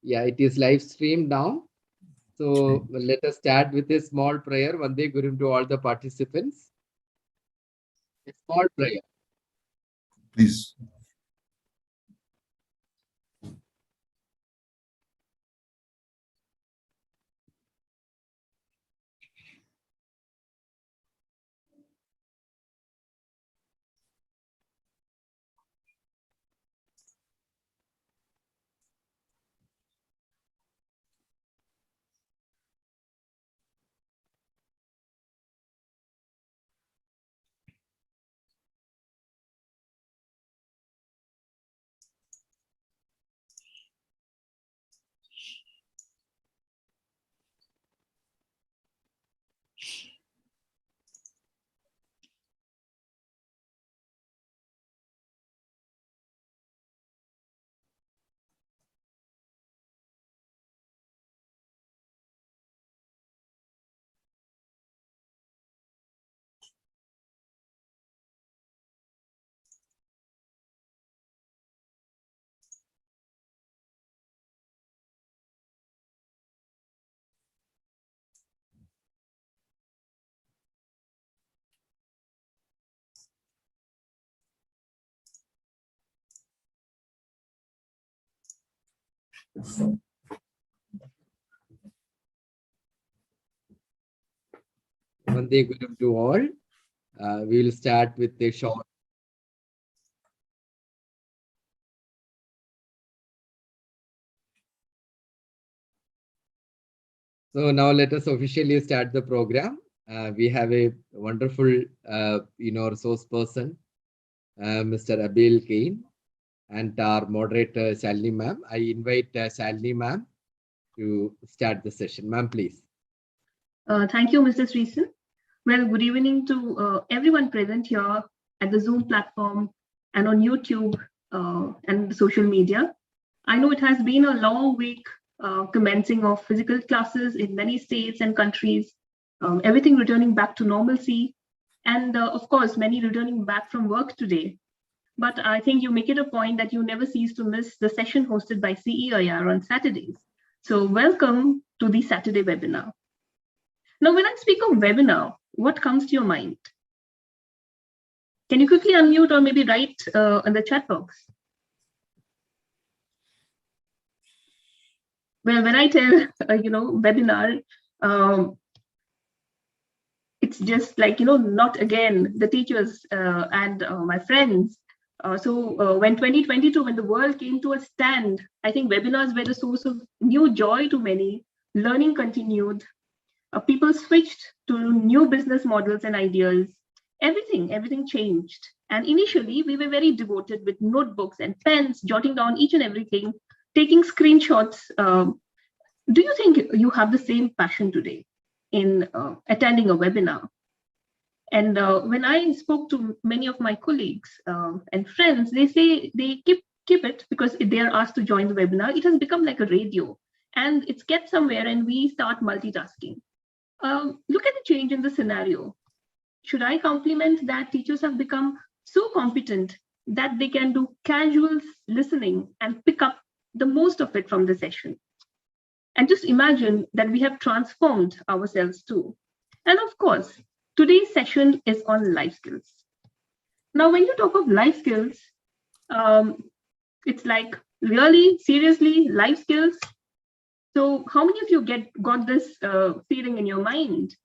Yeah, it is live streamed now. So let us start with a small prayer. Vande Gurum to all the participants. A small prayer. Please. Vande Gurum to all. We will start with a short. So now let us officially start the program. We have a wonderful, resource person, Mr.Abel Caine, and our moderator, Shalini ma'am. I invite Shalini ma'am to start the session. Ma'am, please. Thank you, Mr. Sreesan. Well, good evening to everyone present here at the Zoom platform and on YouTube and social media. I know it has been a long week commencing of physical classes in many states and countries, everything returning back to normalcy, and of course, many returning back from work today. But I think you make it a point that you never cease to miss the session hosted by CEIR on Saturdays. So welcome to the Saturday webinar. Now, when I speak of webinar, what comes to your mind? Can you quickly unmute or maybe write in the chat box? Well, when I tell, webinar, it's just like, not again, the teachers and my friends. So when 2022, when the world came to a stand, I think webinars were the source of new joy to many. Learning continued. People switched to new business models and ideas. Everything changed. And initially, we were very devoted with notebooks and pens, jotting down each and everything, taking screenshots. Do you think you have the same passion today in attending a webinar? And when I spoke to many of my colleagues and friends, they say they keep it because if they are asked to join the webinar, it has become like a radio and it's kept somewhere and we start multitasking. Look at the change in the scenario. Should I compliment that teachers have become so competent that they can do casual listening and pick up the most of it from the session? And just imagine that we have transformed ourselves too. And of course, today's session is on life skills. Now, when you talk of life skills, it's like really seriously life skills. So how many of you got this feeling in your mind?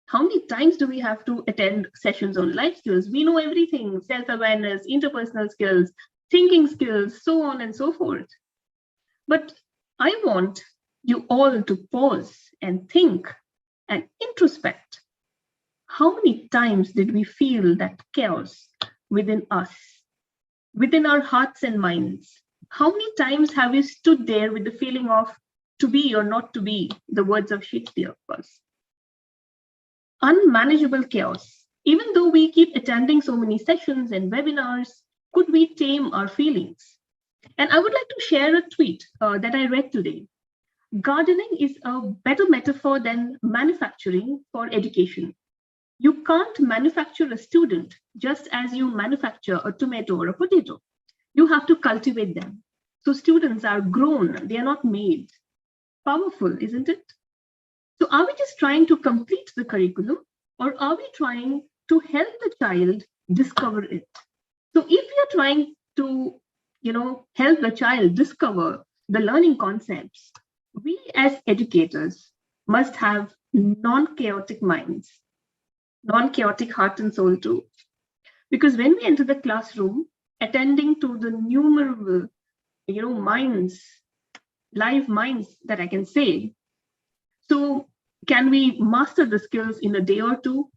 How many times do we have to attend sessions on life skills? We know everything, self-awareness, interpersonal skills, thinking skills, so on and so forth. But I want you all to pause and think and introspect. How many times did we feel that chaos within us, within our hearts and minds? How many times have we stood there with the feeling of to be or not to be, the words of Shakespeare, of course? Unmanageable chaos. Even though we keep attending so many sessions and webinars, could we tame our feelings? And I would like to share a tweet that I read today. Gardening is a better metaphor than manufacturing for education. You can't manufacture a student just as you manufacture a tomato or a potato. You have to cultivate them. So students are grown, they are not made. Powerful, isn't it? So are we just trying to complete the curriculum, or are we trying to help the child discover it? So if we are trying to, help the child discover the learning concepts, we as educators must have non-chaotic minds, non-chaotic heart and soul too. Because when we enter the classroom, attending to the numerable, minds, live minds that I can say. So can we master the skills in a day or two?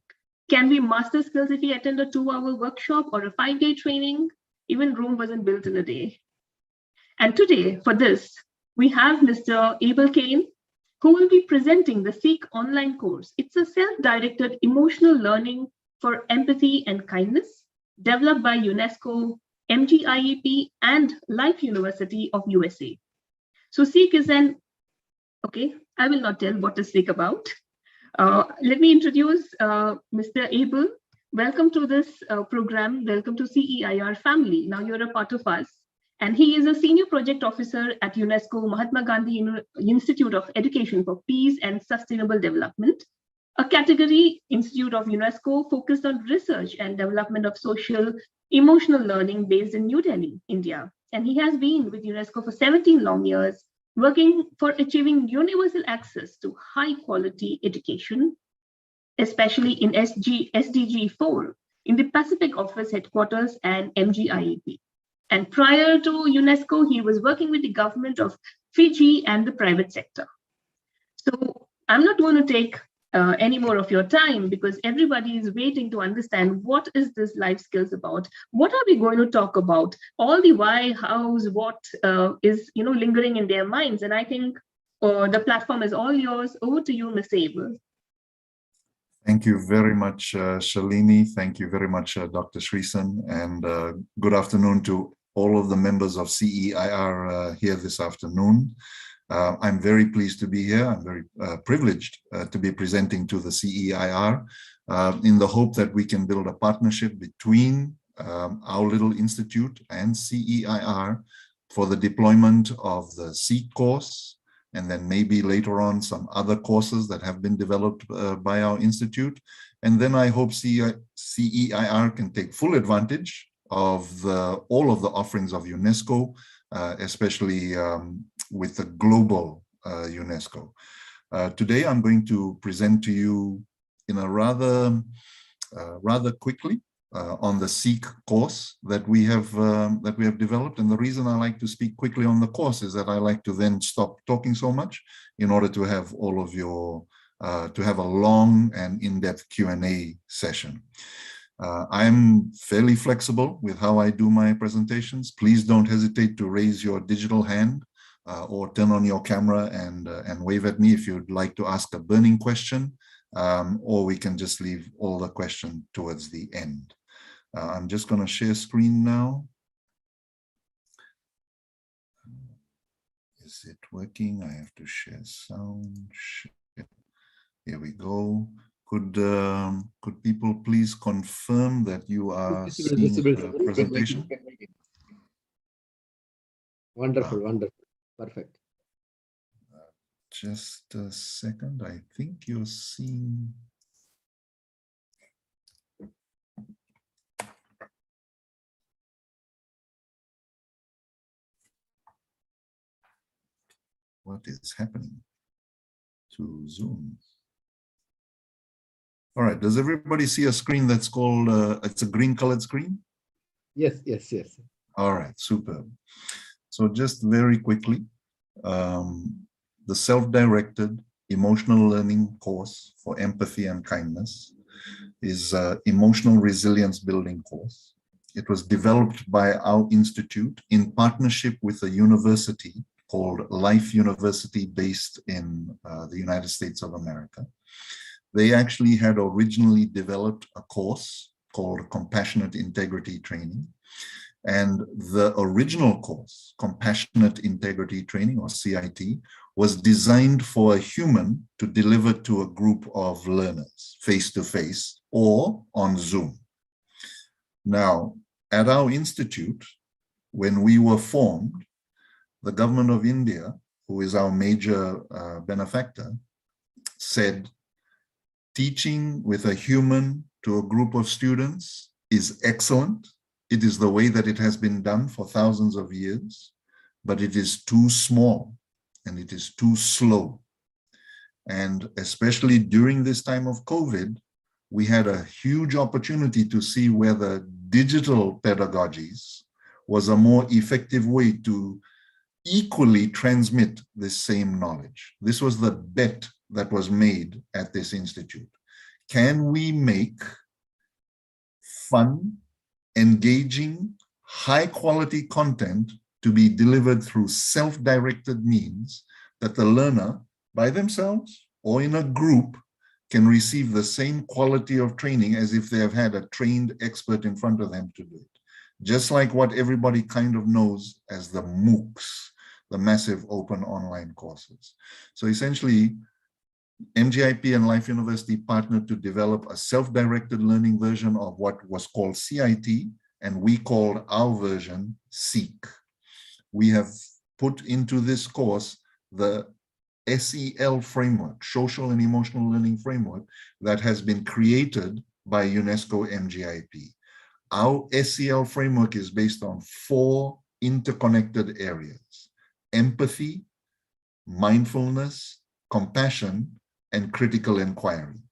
Can we master skills if we attend a 2-hour workshop or a 5-day training? Even Rome wasn't built in a day. And today, for this, we have Mr.Abel Caine, who will be presenting the CEIR online course. It's a self-directed emotional learning for empathy and kindness, developed by UNESCO, MGIEP, and Life University of USA. So CEIR is okay, I will not tell what is CEIR about. Let me introduce Mr. Abel. Welcome to this program. Welcome to CEIR family. Now you're a part of us. And he is a senior project officer at UNESCO Mahatma Gandhi Institute of Education for Peace and Sustainable Development, a category institute of UNESCO focused on research and development of social emotional learning based in New Delhi, India. And he has been with UNESCO for 17 long years, working for achieving universal access to high quality education, especially in SDG 4 in the Pacific Office headquarters and MGIEP. And prior to UNESCO, he was working with the government of Fiji and the private sector. So I'm not going to take any more of your time because everybody is waiting to understand what is this life skills about? What are we going to talk about? All the why, hows, what is lingering in their minds. And I think the platform is all yours. Over to you, Mr. Abel. Thank you very much, Shalini. Thank you very much, Dr. Sreesan, and good afternoon to all of the members of CEIR here this afternoon. I'm very pleased to be here. I'm very privileged to be presenting to the CEIR in the hope that we can build a partnership between our little institute and CEIR for the deployment of the CEIR course, and then maybe later on some other courses that have been developed by our institute. And then I hope CEIR can take full advantage of all of the offerings of UNESCO, especially with the global UNESCO. Today, I'm going to present to you in a rather quickly on the CEIR course that we have developed. And the reason I like to speak quickly on the course is that I like to then stop talking so much in order to have all of your to have a long and in-depth Q&A session. I'm fairly flexible with how I do my presentations. Please don't hesitate to raise your digital hand or turn on your camera and wave at me if you'd like to ask a burning question, or we can just leave all the questions towards the end. I'm just going to share screen now. Is it working? I have to share sound. Here we go. Could people please confirm that you are seeing the presentation? Wonderful, wonderful, perfect. Just a second. I think you're seeing. What is happening to Zoom? All right, does everybody see a screen that's called, it's a green colored screen? Yes, yes, yes. All right, superb. So just very quickly, the self-directed emotional learning course for empathy and kindness is an emotional resilience building course. It was developed by our institute in partnership with a university called Life University based in the United States of America. They actually had originally developed a course called Compassionate Integrity Training. And the original course, Compassionate Integrity Training, or CIT, was designed for a human to deliver to a group of learners, face-to-face or on Zoom. Now, at our institute, when we were formed, the government of India, who is our major benefactor, said, teaching with a human to a group of students is excellent. It is the way that it has been done for thousands of years, but it is too small and it is too slow. And especially during this time of COVID, we had a huge opportunity to see whether digital pedagogies was a more effective way to equally transmit the same knowledge. This was the bet that was made at this institute. Can we make fun, engaging, high-quality content to be delivered through self-directed means that the learner, by themselves or in a group, can receive the same quality of training as if they have had a trained expert in front of them to do it? Just like what everybody kind of knows as the MOOCs, the massive open online courses. So essentially, MGIP and Life University partnered to develop a self-directed learning version of what was called CIT, and we called our version SEEK. We have put into this course the SEL framework, Social and Emotional Learning Framework, that has been created by UNESCO MGIP. Our SEL framework is based on 4 interconnected areas: empathy, mindfulness, compassion, and critical inquiry.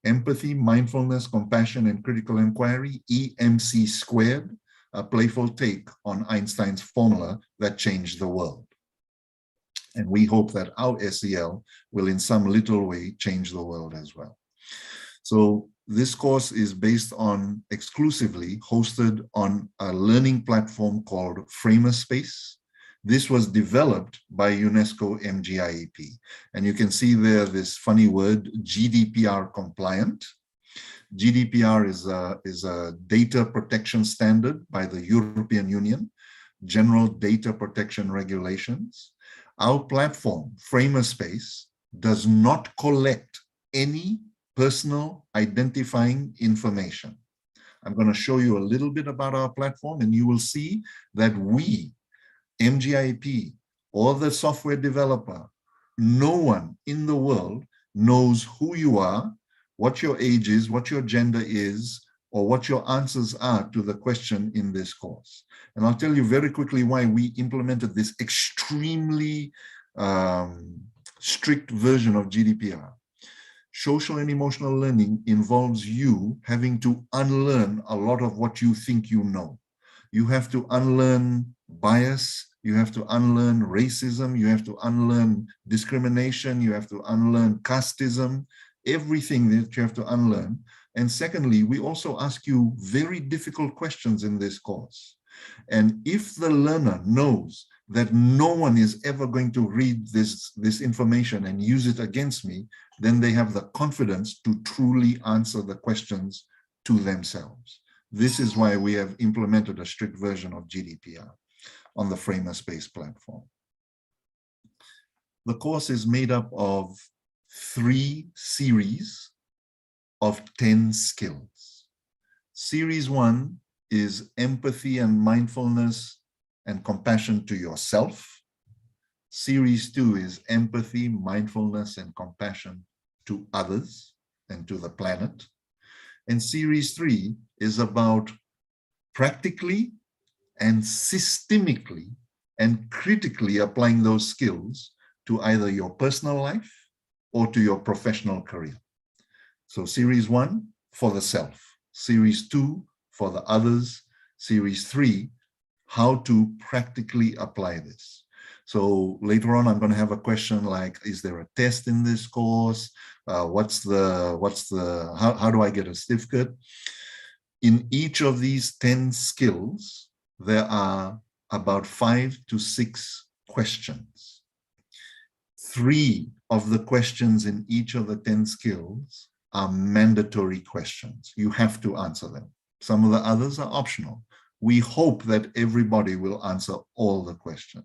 Empathy, mindfulness, compassion, and critical inquiry, EMC squared, a playful take on Einstein's formula that changed the world. And we hope that our SEL will in some little way change the world as well. So this course is based on, exclusively hosted on a learning platform called Framerspace. This was developed by UNESCO MGIEP. And you can see there this funny word, GDPR compliant. GDPR is a data protection standard by the European Union, General Data Protection Regulations. Our platform, Framerspace, does not collect any personal identifying information. I'm going to show you a little bit about our platform, and you will see that we, MGIP, or the software developer, no one in the world knows who you are, what your age is, what your gender is, or what your answers are to the question in this course. And I'll tell you very quickly why we implemented this extremely strict version of GDPR. Social and emotional learning involves you having to unlearn a lot of what you think you know. You have to unlearn bias, you have to unlearn racism, you have to unlearn discrimination, you have to unlearn casteism, everything that you have to unlearn. And secondly, we also ask you very difficult questions in this course. And if the learner knows that no one is ever going to read this information and use it against me, then they have the confidence to truly answer the questions to themselves. This is why we have implemented a strict version of GDPR on the Framerspace platform. The course is made up of 3 series of 10 skills. Series 1 is empathy and mindfulness and compassion to yourself. Series 2 is empathy, mindfulness, and compassion to others and to the planet. And series 3 is about practically and systemically and critically applying those skills to either your personal life or to your professional career. So series 1 for the self, series 2 for the others, series 3, how to practically apply this. So later on, I'm going to have a question like, is there a test in this course? How do I get a certificate? In each of these 10 skills, there are about 5 to 6 questions. 3 of the questions in each of the 10 skills are mandatory questions. You have to answer them. Some of the others are optional. We hope that everybody will answer all the questions.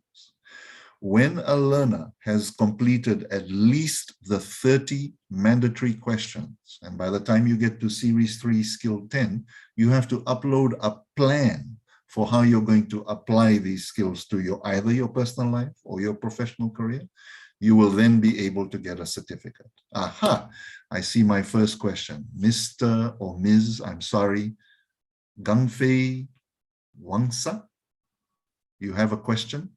When a learner has completed at least the 30 mandatory questions, and by the time you get to series 3, skill 10, you have to upload a plan for how you're going to apply these skills to either your personal life or your professional career, you will then be able to get a certificate. Aha, I see my first question. Mr. or Ms., I'm sorry, Gangfei Wangsa, you have a question?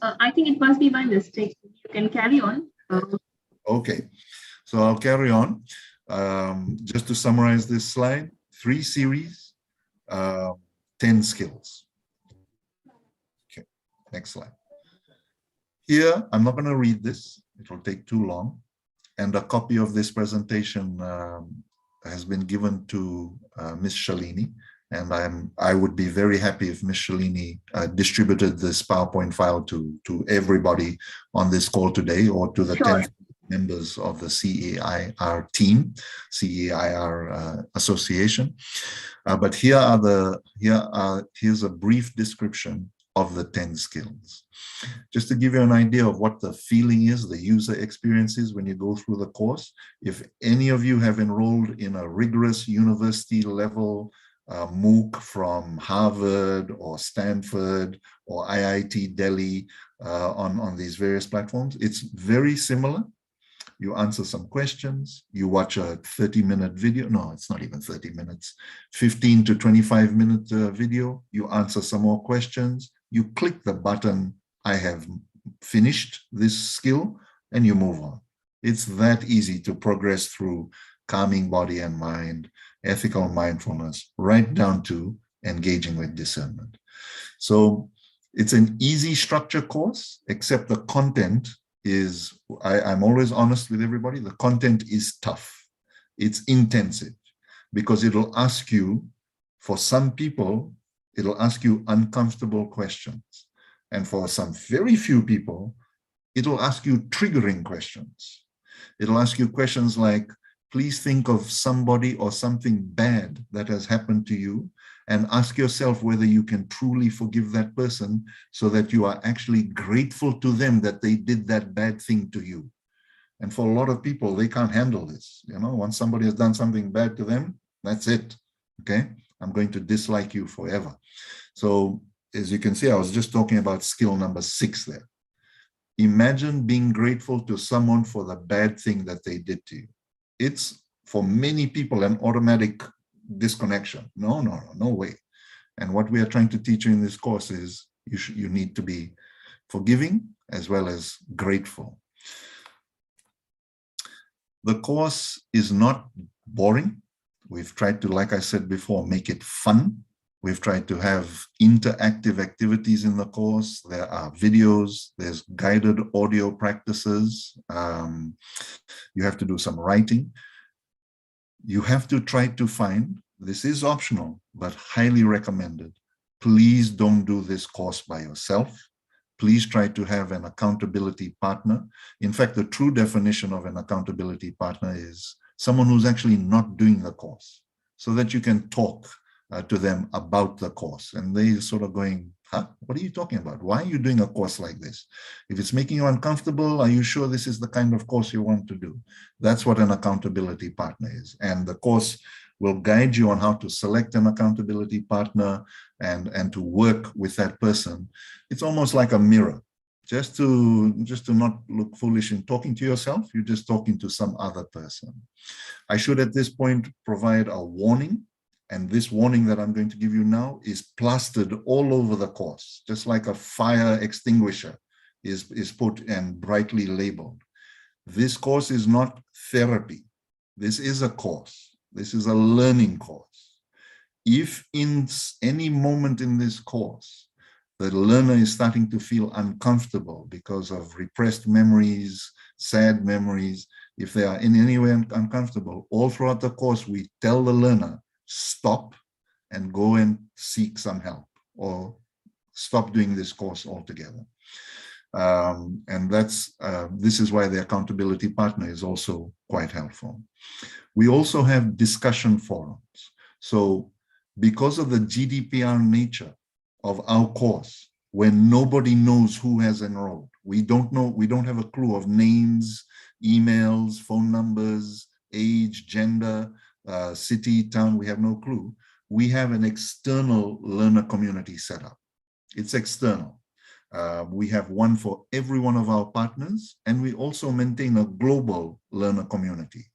I think it must be my mistake. You can carry on. Okay, so I'll carry on. Just to summarize this slide, 3 series, 10 skills. Okay, next slide. Here, I'm not going to read this. It will take too long. And a copy of this presentation has been given to Ms. Shalini. And I would be very happy if Ms. Shalini distributed this PowerPoint file to everybody on this call today, or to the Sure. 10 members of the CEIR team, CEIR association. But here's a brief description of the 10 skills. Just to give you an idea of what the feeling is, the user experience is when you go through the course. If any of you have enrolled in a rigorous university level MOOC from Harvard or Stanford or IIT Delhi on these various platforms, it's very similar. You answer some questions, you watch a 30-minute video. No, it's not even 30 minutes, 15 to 25-minute video. You answer some more questions. You click the button, I have finished this skill, and you move on. It's that easy to progress through calming body and mind, ethical mindfulness, right down to engaging with discernment. So it's an easy structure course, except the content is, I'm always honest with everybody, the content is tough. It's intensive because it'll ask you, for some people, it'll ask you uncomfortable questions. And for some very few people, it'll ask you triggering questions. It'll ask you questions like, please think of somebody or something bad that has happened to you and ask yourself whether you can truly forgive that person so that you are actually grateful to them that they did that bad thing to you. And for a lot of people, they can't handle this. You know, once somebody has done something bad to them, that's it. Okay, I'm going to dislike you forever. So as you can see, I was just talking about skill number 6 there. Imagine being grateful to someone for the bad thing that they did to you. It's, for many people, an automatic disconnection. No way. And what we are trying to teach you in this course is you need to be forgiving as well as grateful. The course is not boring. We've tried to, like I said before, make it fun. We've tried to have interactive activities in the course. There are videos, there's guided audio practices. You have to do some writing. You have to try to find, this is optional, but highly recommended. Please don't do this course by yourself. Please try to have an accountability partner. In fact, the true definition of an accountability partner is someone who's actually not doing the course, so that you can talk to them about the course. And they sort of going, huh? What are you talking about? Why are you doing a course like this? If it's making you uncomfortable, are you sure this is the kind of course you want to do? That's what an accountability partner is. And the course will guide you on how to select an accountability partner and to work with that person. It's almost like a mirror. Just to not look foolish in talking to yourself, you're just talking to some other person. I should at this point provide a warning. And this warning that I'm going to give you now is plastered all over the course, just like a fire extinguisher is put and brightly labeled. This course is not therapy. This is a course. This is a learning course. If in any moment in this course, the learner is starting to feel uncomfortable because of repressed memories, sad memories, if they are in any way uncomfortable, all throughout the course, we tell the learner, stop and go and seek some help, or stop doing this course altogether. And this is why the accountability partner is also quite helpful. We also have discussion forums. So because of the GDPR nature of our course, when nobody knows who has enrolled. We don't know, we don't have a clue of names, emails, phone numbers, age, gender, city, town, we have no clue. We have an external learner community set up. It's external. We have one for every one of our partners, and we also maintain a global learner community.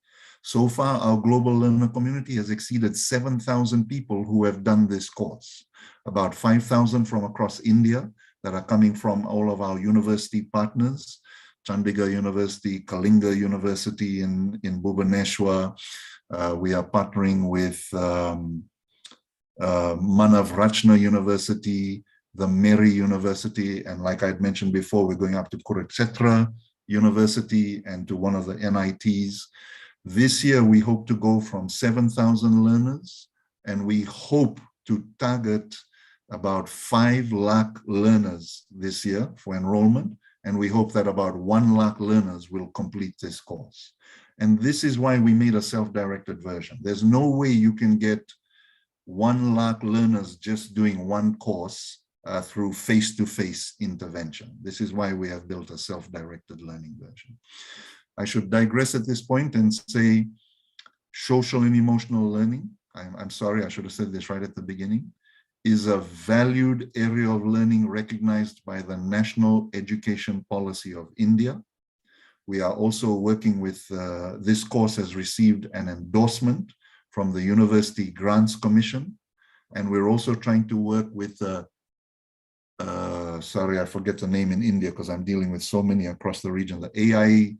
So far, our global learner community has exceeded 7,000 people who have done this course. About 5,000 from across India that are coming from all of our university partners, Chandigarh University, Kalinga University in Bhubaneswar. We are partnering with Manav Rachna University, the Mary University, and like I'd mentioned before, we're going up to Kurukshetra University and to one of the NITs. This year, we hope to go from 7,000 learners, and we hope to target about 5 lakh learners this year for enrollment, and we hope that about 1 lakh learners will complete this course. And this is why we made a self-directed version. There's no way you can get 1 lakh learners just doing one course through face-to-face intervention. This is why we have built a self-directed learning version. I should digress at this point and say social and emotional learning, I'm sorry, I should have said this right at the beginning, is a valued area of learning recognized by the National Education Policy of India. We are also working with, this course has received an endorsement from the University Grants Commission, and we're also trying to work with, sorry, I forget the name in India because I'm dealing with so many across the region, the AITCE,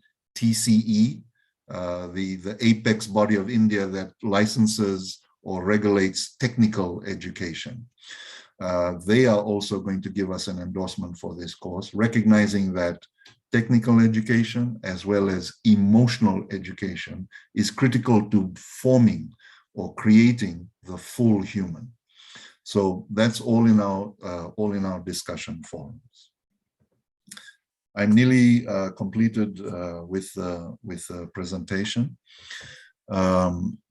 the apex body of India that licenses or regulates technical education. They are also going to give us an endorsement for this course, recognizing that technical education as well as emotional education is critical to forming or creating the full human. So that's all in our discussion forums. I'm nearly completed with the presentation.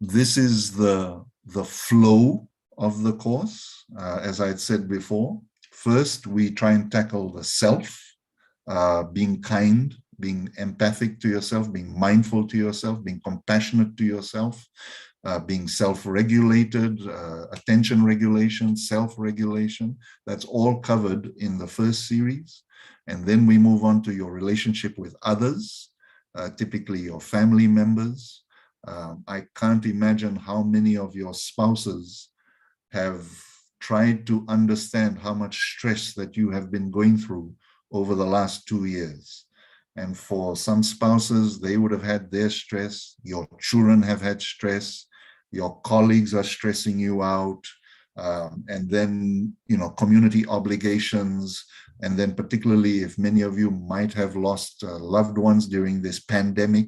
This is the flow of the course. As I had said before, first we try and tackle the self, being kind, being empathic to yourself, being mindful to yourself, being compassionate to yourself, being self-regulated, attention regulation, self-regulation. That's all covered in the first series. And then we move on to your relationship with others, typically your family members. I can't imagine how many of your spouses have tried to understand how much stress that you have been going through over the last 2 years. And for some spouses, they would have had their stress. Your children have had stress. Your colleagues are stressing you out. And then, you know, community obligations. And then particularly if many of you might have lost loved ones during this pandemic,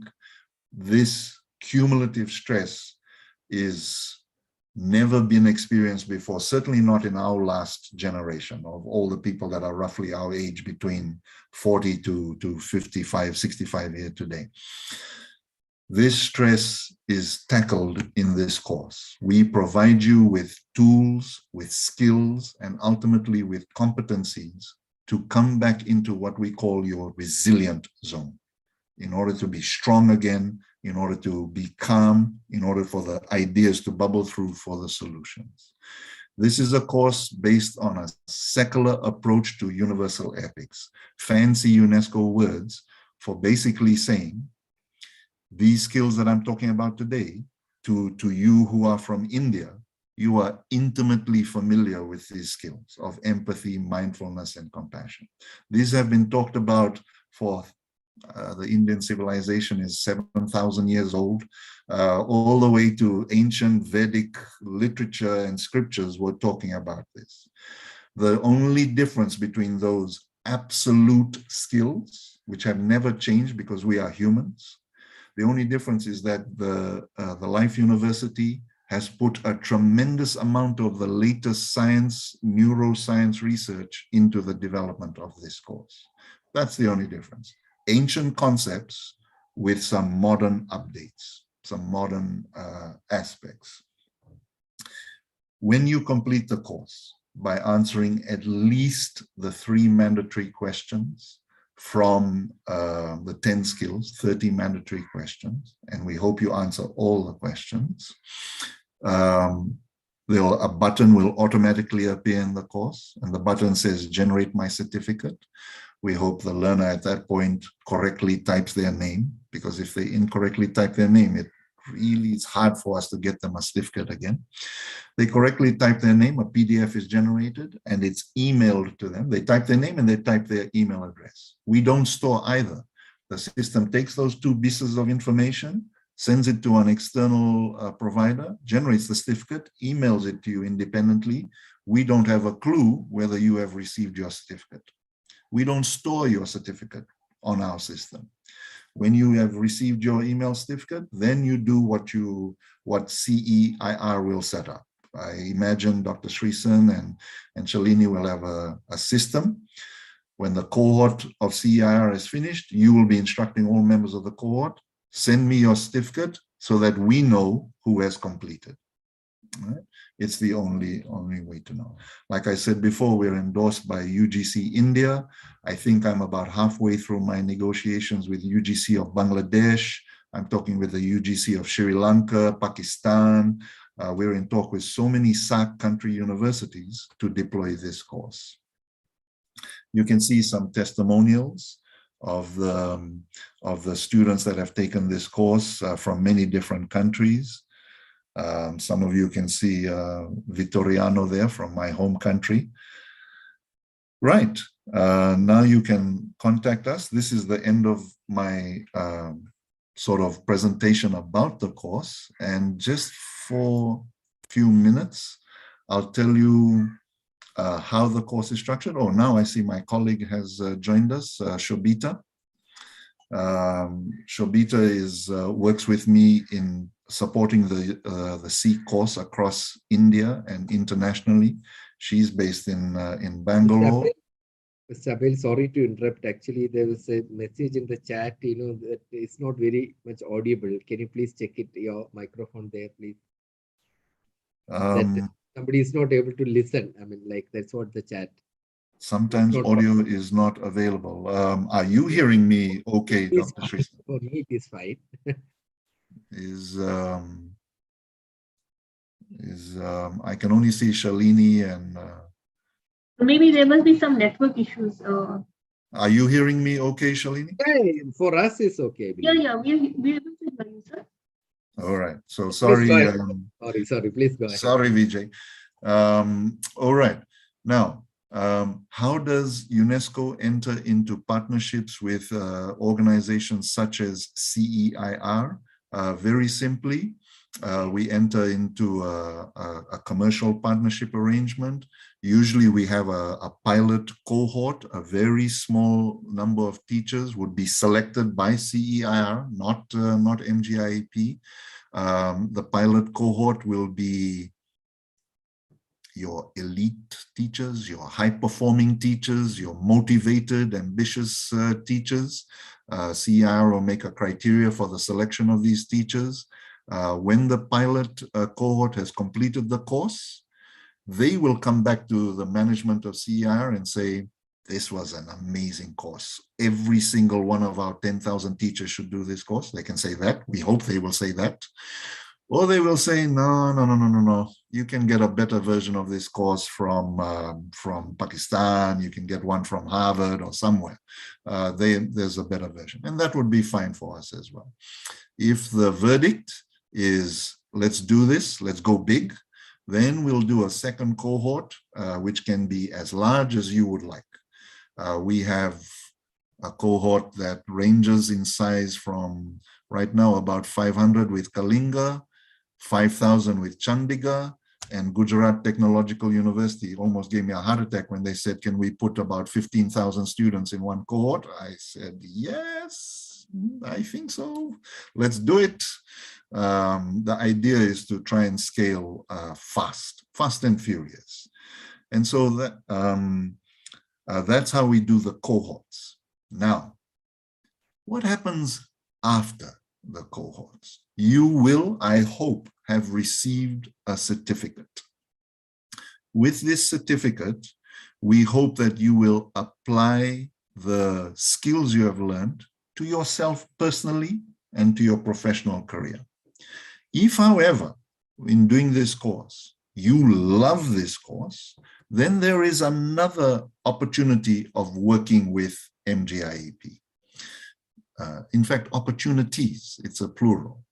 this cumulative stress is never been experienced before, certainly not in our last generation of all the people that are roughly our age between 40 to 55, 65 here today. This stress is tackled in this course. We provide you with tools, with skills, and ultimately with competencies to come back into what we call your resilient zone, in order to be strong again, in order to be calm, in order for the ideas to bubble through for the solutions. This is a course based on a secular approach to universal ethics, fancy UNESCO words for basically saying these skills that I'm talking about today, to you who are from India, you are intimately familiar with these skills of empathy, mindfulness, and compassion. These have been talked about for the Indian civilization is 7,000 years old, all the way to ancient Vedic literature and scriptures were talking about this. The only difference between those absolute skills, which have never changed because we are humans, the only difference is that the Life University has put a tremendous amount of the latest science, neuroscience research into the development of this course. That's the only difference. Ancient concepts with some modern updates, some modern aspects. When you complete the course, by answering at least the 3 mandatory questions from the 10 skills, 30 mandatory questions, and we hope you answer all the questions. A button will automatically appear in the course, and the button says generate my certificate. We hope the learner at that point correctly types their name, because if they incorrectly type their name, it really is hard for us to get them a certificate again. They correctly type their name, a PDF is generated, and it's emailed to them. They type their name and they type their email address. We don't store either. The system takes those 2 pieces of information, sends it to an external provider, generates the certificate, emails it to you independently. We don't have a clue whether you have received your certificate. We don't store your certificate on our system. When you have received your email certificate, then you do what CEIR will set up. I imagine Dr. Sreesan and Shalini will have a system. When the cohort of CEIR is finished, you will be instructing all members of the cohort, send me your certificate so that we know who has completed. Right? It's the only way to know. Like I said before, we're endorsed by UGC India. I think I'm about halfway through my negotiations with UGC of Bangladesh. I'm talking with the UGC of Sri Lanka, Pakistan. We're in talk with so many SAARC country universities to deploy this course. You can see some testimonials of the students that have taken this course from many different countries. Some of you can see Vittoriano there from my home country. Right, now you can contact us. This is the end of my sort of presentation about the course. And just for a few minutes, I'll tell you how the course is structured. Oh, now I see my colleague has joined us, Shobita. Shobita works with me in supporting the C course across India and internationally. She's based in Bangalore. Mr.Abel, sorry to interrupt. Actually, there was a message in the chat, that it's not very much audible. Can you please check it, your microphone there, please? That somebody is not able to listen. I mean, like, that's what the chat. Sometimes audio is not available. Are you hearing me okay, Dr. Sreesan? For me, it is fine. I can only see Shalini and... Maybe there must be some network issues. Are you hearing me okay, Shalini? Yeah, for us, it's okay. Yeah, we're able to hear you, sir. All right. So sorry. Sorry. Please go ahead. Sorry, Vijay. All right. Now, how does UNESCO enter into partnerships with organizations such as CEIR? Very simply, we enter into a commercial partnership arrangement. Usually we have a pilot cohort. A very small number of teachers would be selected by CEIR, not MGIEP. The pilot cohort will be your elite teachers, your high-performing teachers, your motivated, ambitious teachers. CEIR will make a criteria for the selection of these teachers. When the pilot cohort has completed the course, they will come back to the management of CEIR and say, this was an amazing course. Every single one of our 10,000 teachers should do this course. They can say that. We hope they will say that. Or they will say, no. You can get a better version of this course from Pakistan. You can get one from Harvard or somewhere. There's a better version. And that would be fine for us as well. If the verdict is, let's do this, let's go big, then we'll do a second cohort, which can be as large as you would like. We have a cohort that ranges in size from right now about 500 with Kalinga, 5,000 with Chandigarh, and Gujarat Technological University almost gave me a heart attack when they said, can we put about 15,000 students in one cohort? I said, yes, I think so. Let's do it. The idea is to try and scale fast and furious. And so that's how we do the cohorts. Now, what happens after the cohorts? You will, I hope, have received a certificate. With this certificate, we hope that you will apply the skills you have learned to yourself personally and to your professional career. If, however, in doing this course, you love this course, then there is another opportunity of working with MGIEP. In fact, opportunities, it's a plural.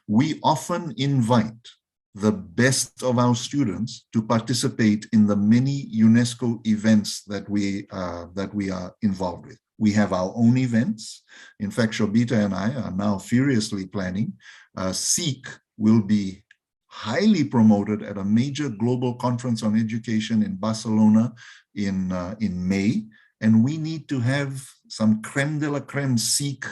We often invite the best of our students to participate in the many UNESCO events that we are involved with. We have our own events. In fact, Shobita and I are now furiously planning. CEIC will be highly promoted at a major global conference on education in Barcelona in May. And we need to have some creme de la creme CEIC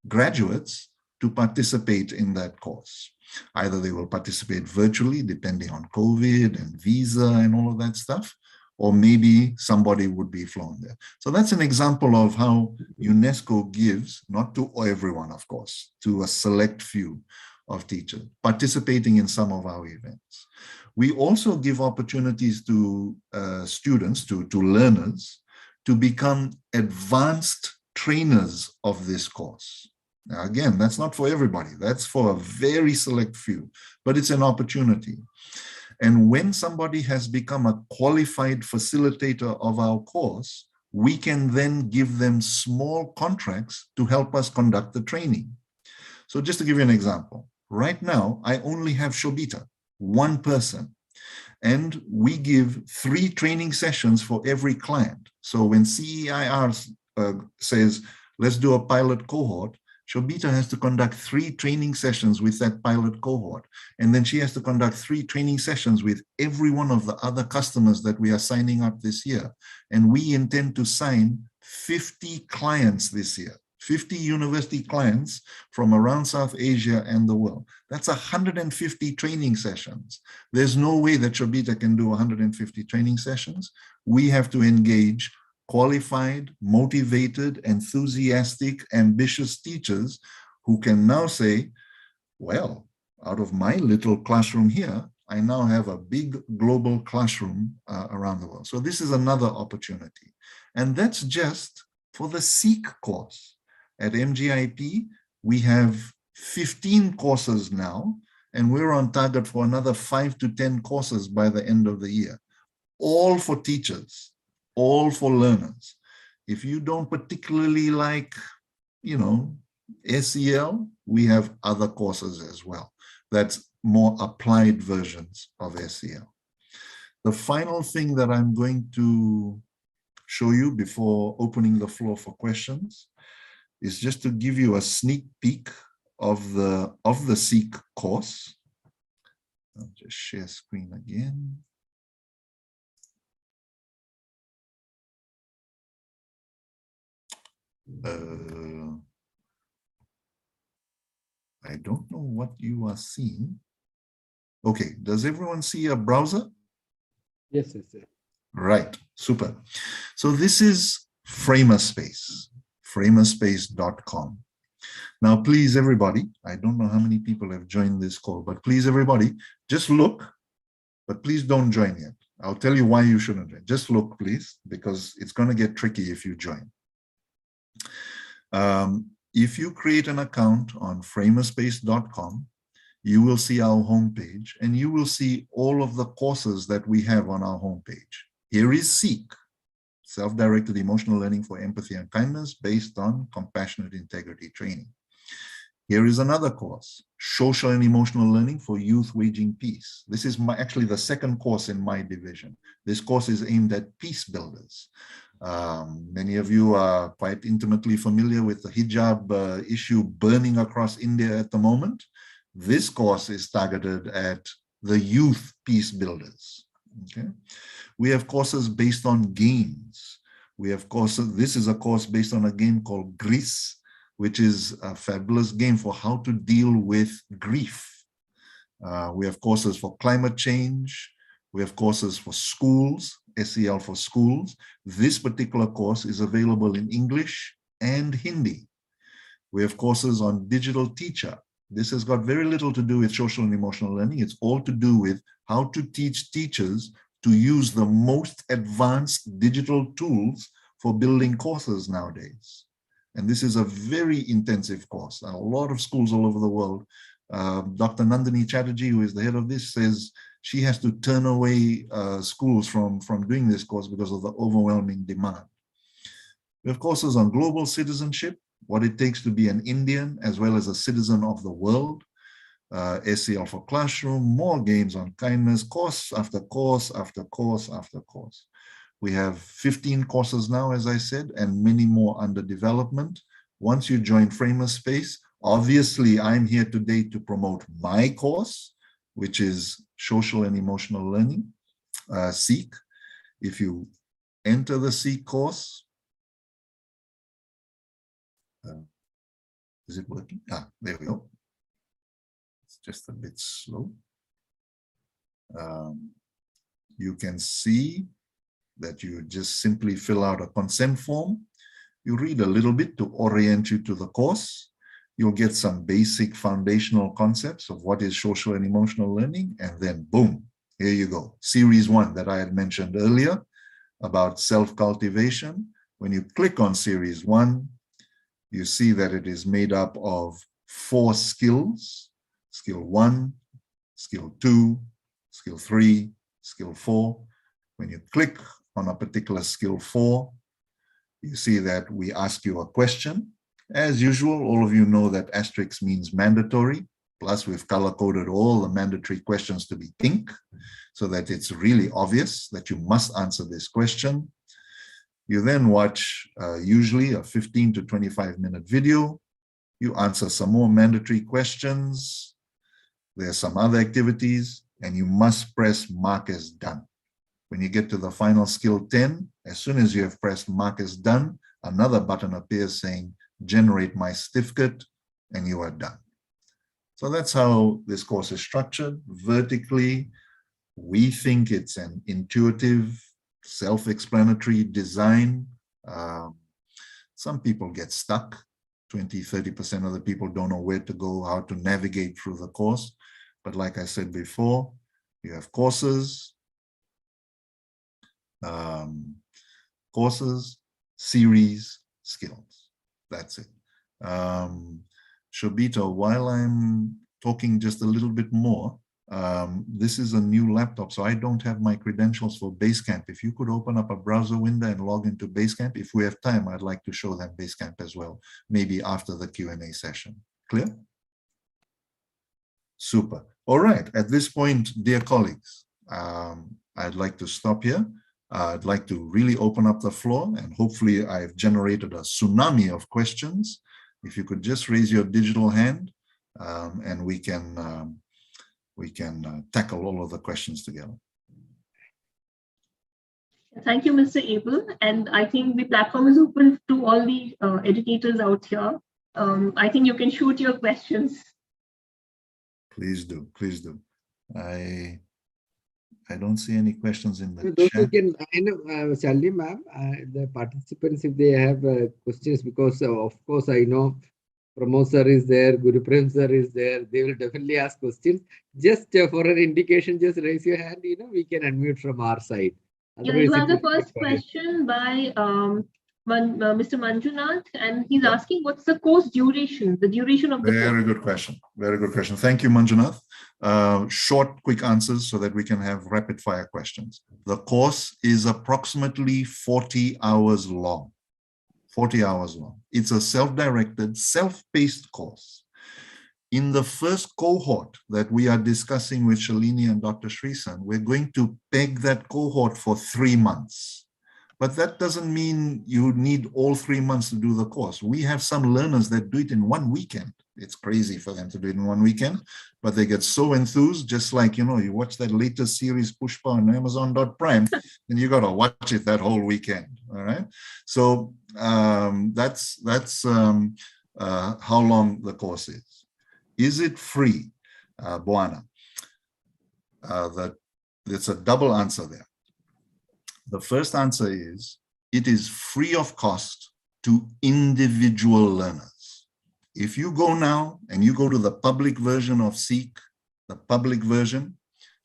graduates to participate in that course. Either they will participate virtually, depending on COVID and visa and all of that stuff, or maybe somebody would be flown there. So that's an example of how UNESCO gives, not to everyone, of course, to a select few of teachers participating in some of our events. We also give opportunities to students, to learners, to become advanced trainers of this course. Now, again, that's not for everybody. That's for a very select few, but it's an opportunity. And when somebody has become a qualified facilitator of our course, we can then give them small contracts to help us conduct the training. So just to give you an example, right now, I only have Shobita, one person, and we give 3 training sessions for every client. So when CEIR says, let's do a pilot cohort, Shobita has to conduct 3 training sessions with that pilot cohort. And then she has to conduct 3 training sessions with every one of the other customers that we are signing up this year. And we intend to sign 50 clients this year, 50 university clients from around South Asia and the world. That's 150 training sessions. There's no way that Shobita can do 150 training sessions. We have to engage qualified, motivated, enthusiastic, ambitious teachers who can now say, well, out of my little classroom here, I now have a big global classroom around the world. So this is another opportunity. And that's just for the CEIC course. At MGIP, we have 15 courses now, and we're on target for another 5 to 10 courses by the end of the year, all for teachers, all for learners. If you don't particularly like, SEL, we have other courses as well. That's more applied versions of SEL. The final thing that I'm going to show you before opening the floor for questions is just to give you a sneak peek of the CEIC course. I'll just share screen again. I don't know what you are seeing. Okay, does everyone see a browser? Yes, yes, yes. Right, super. So this is Framerspace, framerspace.com. Now, please, everybody, I don't know how many people have joined this call, but please, everybody, just look, but please don't join yet. I'll tell you why you shouldn't join. Just look, please, because it's going to get tricky if you join. If you create an account on framerspace.com, you will see our homepage, and you will see all of the courses that we have on our homepage. Here is CEIC, Self-Directed Emotional Learning for Empathy and Kindness, based on Compassionate Integrity Training. Here is another course, Social and Emotional Learning for Youth Waging Peace. This is actually the second course in my division. This course is aimed at peace builders. Many of you are quite intimately familiar with the hijab issue burning across India at the moment. This course is targeted at the youth peace builders. Okay, we have courses based on games. We have courses. This is a course based on a game called Greece, which is a fabulous game for how to deal with grief. We have courses for climate change. We have courses for schools, SEL for schools. This particular course is available in English and Hindi. We have courses on digital teacher. This has got very little to do with social and emotional learning. It's all to do with how to teach teachers to use the most advanced digital tools for building courses nowadays. And this is a very intensive course. And a lot of schools all over the world, Dr. Nandini Chatterjee, who is the head of this, says she has to turn away schools from doing this course because of the overwhelming demand. We have courses on global citizenship, what it takes to be an Indian as well as a citizen of the world, SEL for classroom, more games on kindness, course after course after course after course. We have 15 courses now, as I said, and many more under development. Once you join Framerspace, obviously I'm here today to promote my course, which is Social and Emotional Learning, SEEK. If you enter the SEEK course, is it working? There we go. It's just a bit slow. You can see that you just simply fill out a consent form. You read a little bit to orient you to the course. You'll get some basic foundational concepts of what is social and emotional learning, and then boom, here you go. Series 1 that I had mentioned earlier about self-cultivation. When you click on Series 1, you see that it is made up of 4 skills: Skill 1, Skill 2, Skill 3, Skill 4. When you click on a particular Skill 4, you see that we ask you a question. As usual, all of you know that asterisk means mandatory, plus we've color-coded all the mandatory questions to be pink, so that it's really obvious that you must answer this question. You then watch usually a 15 to 25-minute video. You answer some more mandatory questions. There are some other activities, and you must press mark as done. When you get to the final skill 10, as soon as you have pressed mark as done, another button appears saying generate my certificate, and you are done. So that's how this course is structured. Vertically, we think it's an intuitive, self-explanatory design. Some people get stuck. 20–30% of the people don't know where to go, how to navigate through the course. But like I said before, you have courses, series, skills. That's it. Shobita, while I'm talking just a little bit more, this is a new laptop, so I don't have my credentials for Basecamp. If you could open up a browser window and log into Basecamp, if we have time, I'd like to show them Basecamp as well, maybe after the Q&A session. Clear? Super. All right. At this point, dear colleagues, I'd like to stop here. I'd like to really open up the floor, and hopefully I've generated a tsunami of questions. If you could just raise your digital hand, and we can tackle all of the questions together. Thank you, Mr. Abel. And I think the platform is open to all the educators out here. I think you can shoot your questions. Please do, please do. I don't see any questions in the those chat. who can, I know, Shalini ma'am, the participants, if they have questions, because of course I know Pramod sir is there, Guru Prem sir is there, they will definitely ask questions. Just for an indication, just raise your hand, we can unmute from our side. Yeah, you have the first question by Mr. Manjunath, and he's asking what's the course duration, the duration of the course? Very good question. Very good question. Thank you, Manjunath. Short, quick answers so that we can have rapid fire questions. The course is approximately 40 hours long. 40 hours long. It's a self-directed, self-paced course. In the first cohort that we are discussing with Shalini and Dr. Srisan, we're going to peg that cohort for 3 months. But that doesn't mean you need all 3 months to do the course. We have some learners that do it in 1 weekend. It's crazy for them to do it in 1 weekend, but they get so enthused, just like, you watch that latest series, Pushpa on Amazon.Prime, and you got to watch it that whole weekend, all right? So that's how long the course is. Is it free, Buana? It's a double answer there. The first answer is, it is free of cost to individual learners. If you go now and you go to the public version of SEEK, the public version,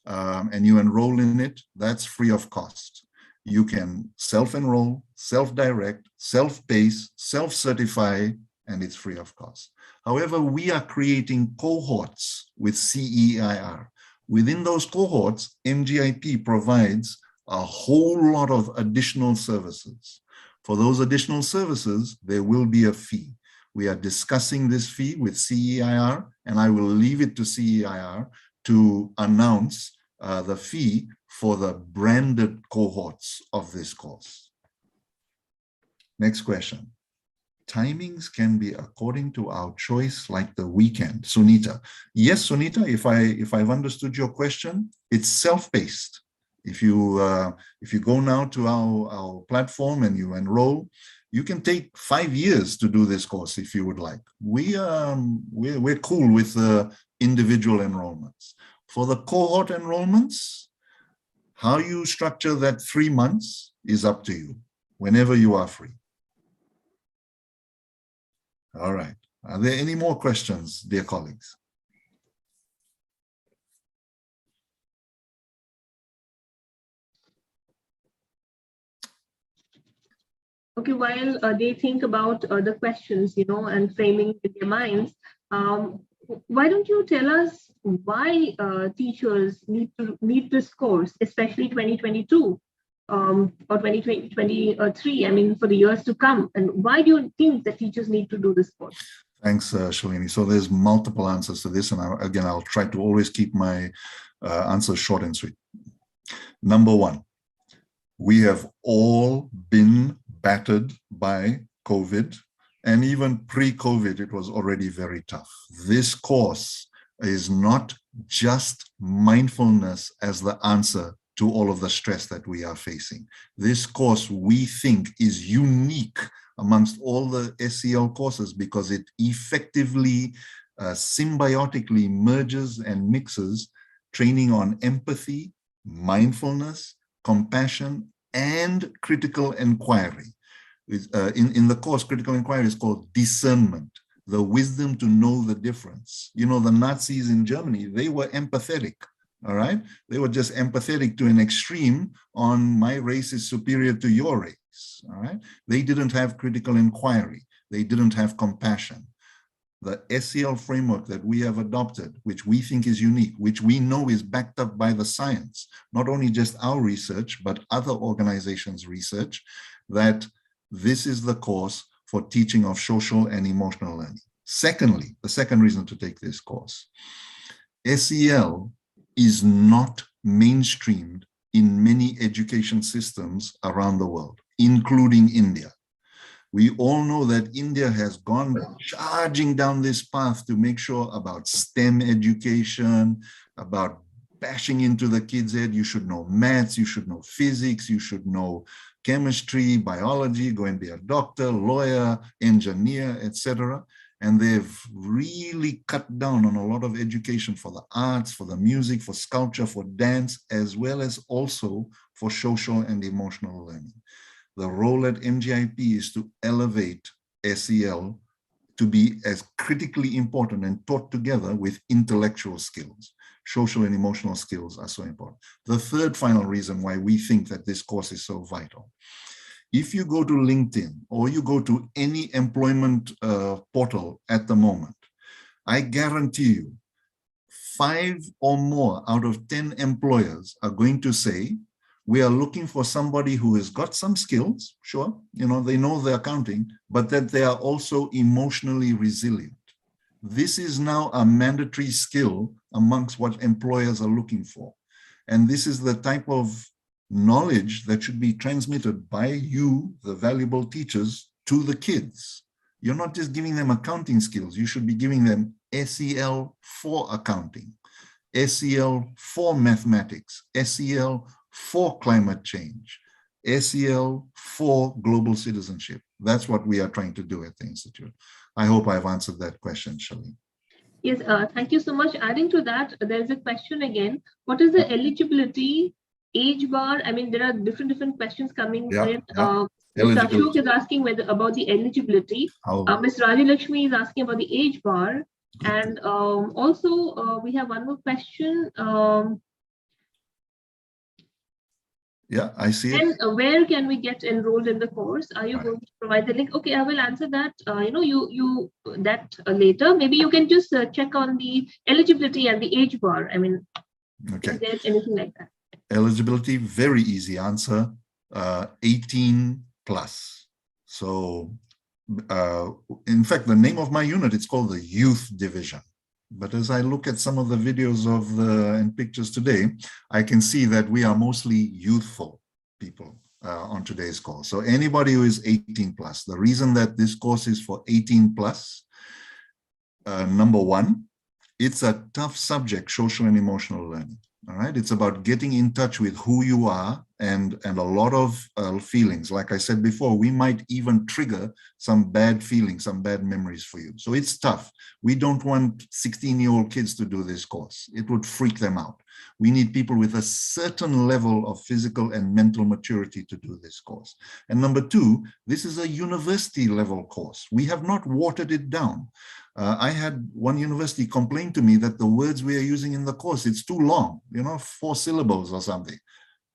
and you enroll in it, that's free of cost. You can self-enroll, self-direct, self-pace, self-certify, and it's free of cost. However, we are creating cohorts with CEIR. Within those cohorts, MGIP provides a whole lot of additional services. For those additional services, there will be a fee. We are discussing this fee with CEIR, and I will leave it to CEIR to announce the fee for the branded cohorts of this course. Next question. Timings can be according to our choice, like the weekend. Sunita. Yes, Sunita, if I've understood your question, it's self-paced. If you go now to our platform and you enroll, you can take 5 years to do this course if you would like. We're cool with individual enrollments. For the cohort enrollments, how you structure that 3 months is up to you, whenever you are free. All right. Are there any more questions, dear colleagues? Okay, while they think about the questions, and framing in their minds, why don't you tell us why teachers need this course, especially 2022 or 2023, I mean, for the years to come? And why do you think that teachers need to do this course? Thanks, Shalini. So there's multiple answers to this. And again, I'll try to always keep my answers short and sweet. Number one, we have all been battered by COVID, and even pre-COVID, it was already very tough. This course is not just mindfulness as the answer to all of the stress that we are facing. This course, we think, is unique amongst all the SEL courses because it effectively, symbiotically merges and mixes training on empathy, mindfulness, compassion, and critical inquiry. In the course, critical inquiry is called discernment, the wisdom to know the difference. You know, the Nazis in Germany, they were empathetic, all right? They were just empathetic to an extreme on my race is superior to your race, all right? They didn't have critical inquiry. They didn't have compassion. The SEL framework that we have adopted, which we think is unique, which we know is backed up by the science, not only just our research, but other organizations' research, that this is the course for teaching of social and emotional learning. Secondly, the second reason to take this course, SEL is not mainstreamed in many education systems around the world, including India. We all know that India has gone charging down this path to make sure about STEM education, about bashing into the kids' head. You should know maths, you should know physics, you should know chemistry, biology, go and be a doctor, lawyer, engineer, etc. And they've really cut down on a lot of education for the arts, for the music, for sculpture, for dance, as well as also for social and emotional learning. The role at MGIP is to elevate SEL to be as critically important and taught together with intellectual skills. Social and emotional skills are so important. The third final reason why we think that this course is so vital. If you go to LinkedIn or you go to any employment portal at the moment, I guarantee you 5 or more out of 10 employers are going to say, we are looking for somebody who has got some skills, sure, you know, they know the accounting, but that they are also emotionally resilient. This is now a mandatory skill amongst what employers are looking for. And this is the type of knowledge that should be transmitted by you, the valuable teachers, to the kids. You're not just giving them accounting skills, you should be giving them SEL for accounting, SEL for mathematics, SEL for climate change, SEL for global citizenship. That's what we are trying to do at the Institute. I hope I've answered that question, Shalini. Yes, thank you so much. Adding to that, there's a question again. What is the eligibility, age bar? I mean, there are different questions coming in. Mr. Ashok is asking about the eligibility. Ms. Rajalakshmi is asking about the age bar. And also, we have one more question. Yeah, I see it. And where can we get enrolled in the course? Are you Right. going to provide the link? Okay, I will answer that. Later. Maybe you can just check on the eligibility and the age bar. I mean, Okay. is there anything like that? Eligibility, very easy answer, 18 plus. So, in fact, the name of my unit, it's called the Youth Division. But as I look at some of the videos and pictures today, I can see that we are mostly youthful people on today's course. So anybody who is 18 plus, the reason that this course is for 18 plus, number one, it's a tough subject, social and emotional learning. All right, it's about getting in touch with who you are and a lot of feelings. Like I said before, we might even trigger some bad feelings, some bad memories for you. So it's tough. We don't want 16-year-old kids to do this course. It would freak them out. We need people with a certain level of physical and mental maturity to do this course. And number two, this is a university level course. We have not watered it down. I had one university complain to me that the words we are using in the course, it's too long, 4 syllables or something.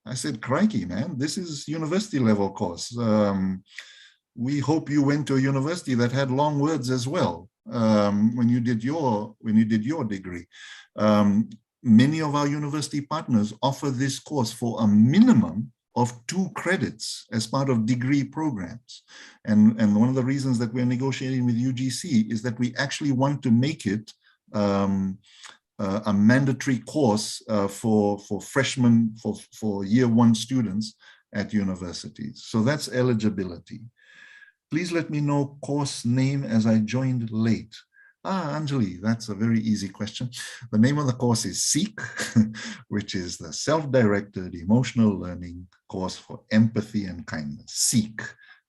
I said, crikey, man, this is university level course. We hope you went to a university that had long words as well when you did your degree. Many of our university partners offer this course for a minimum of 2 credits as part of degree programs. And one of the reasons that we're negotiating with UGC is that we actually want to make it a mandatory course for freshmen, for year 1 students at universities. So that's eligibility. Please let me know course name as I joined late. Anjali, that's a very easy question. The name of the course is SEEK, which is the Self-Directed Emotional Learning Course for Empathy and Kindness, SEEK.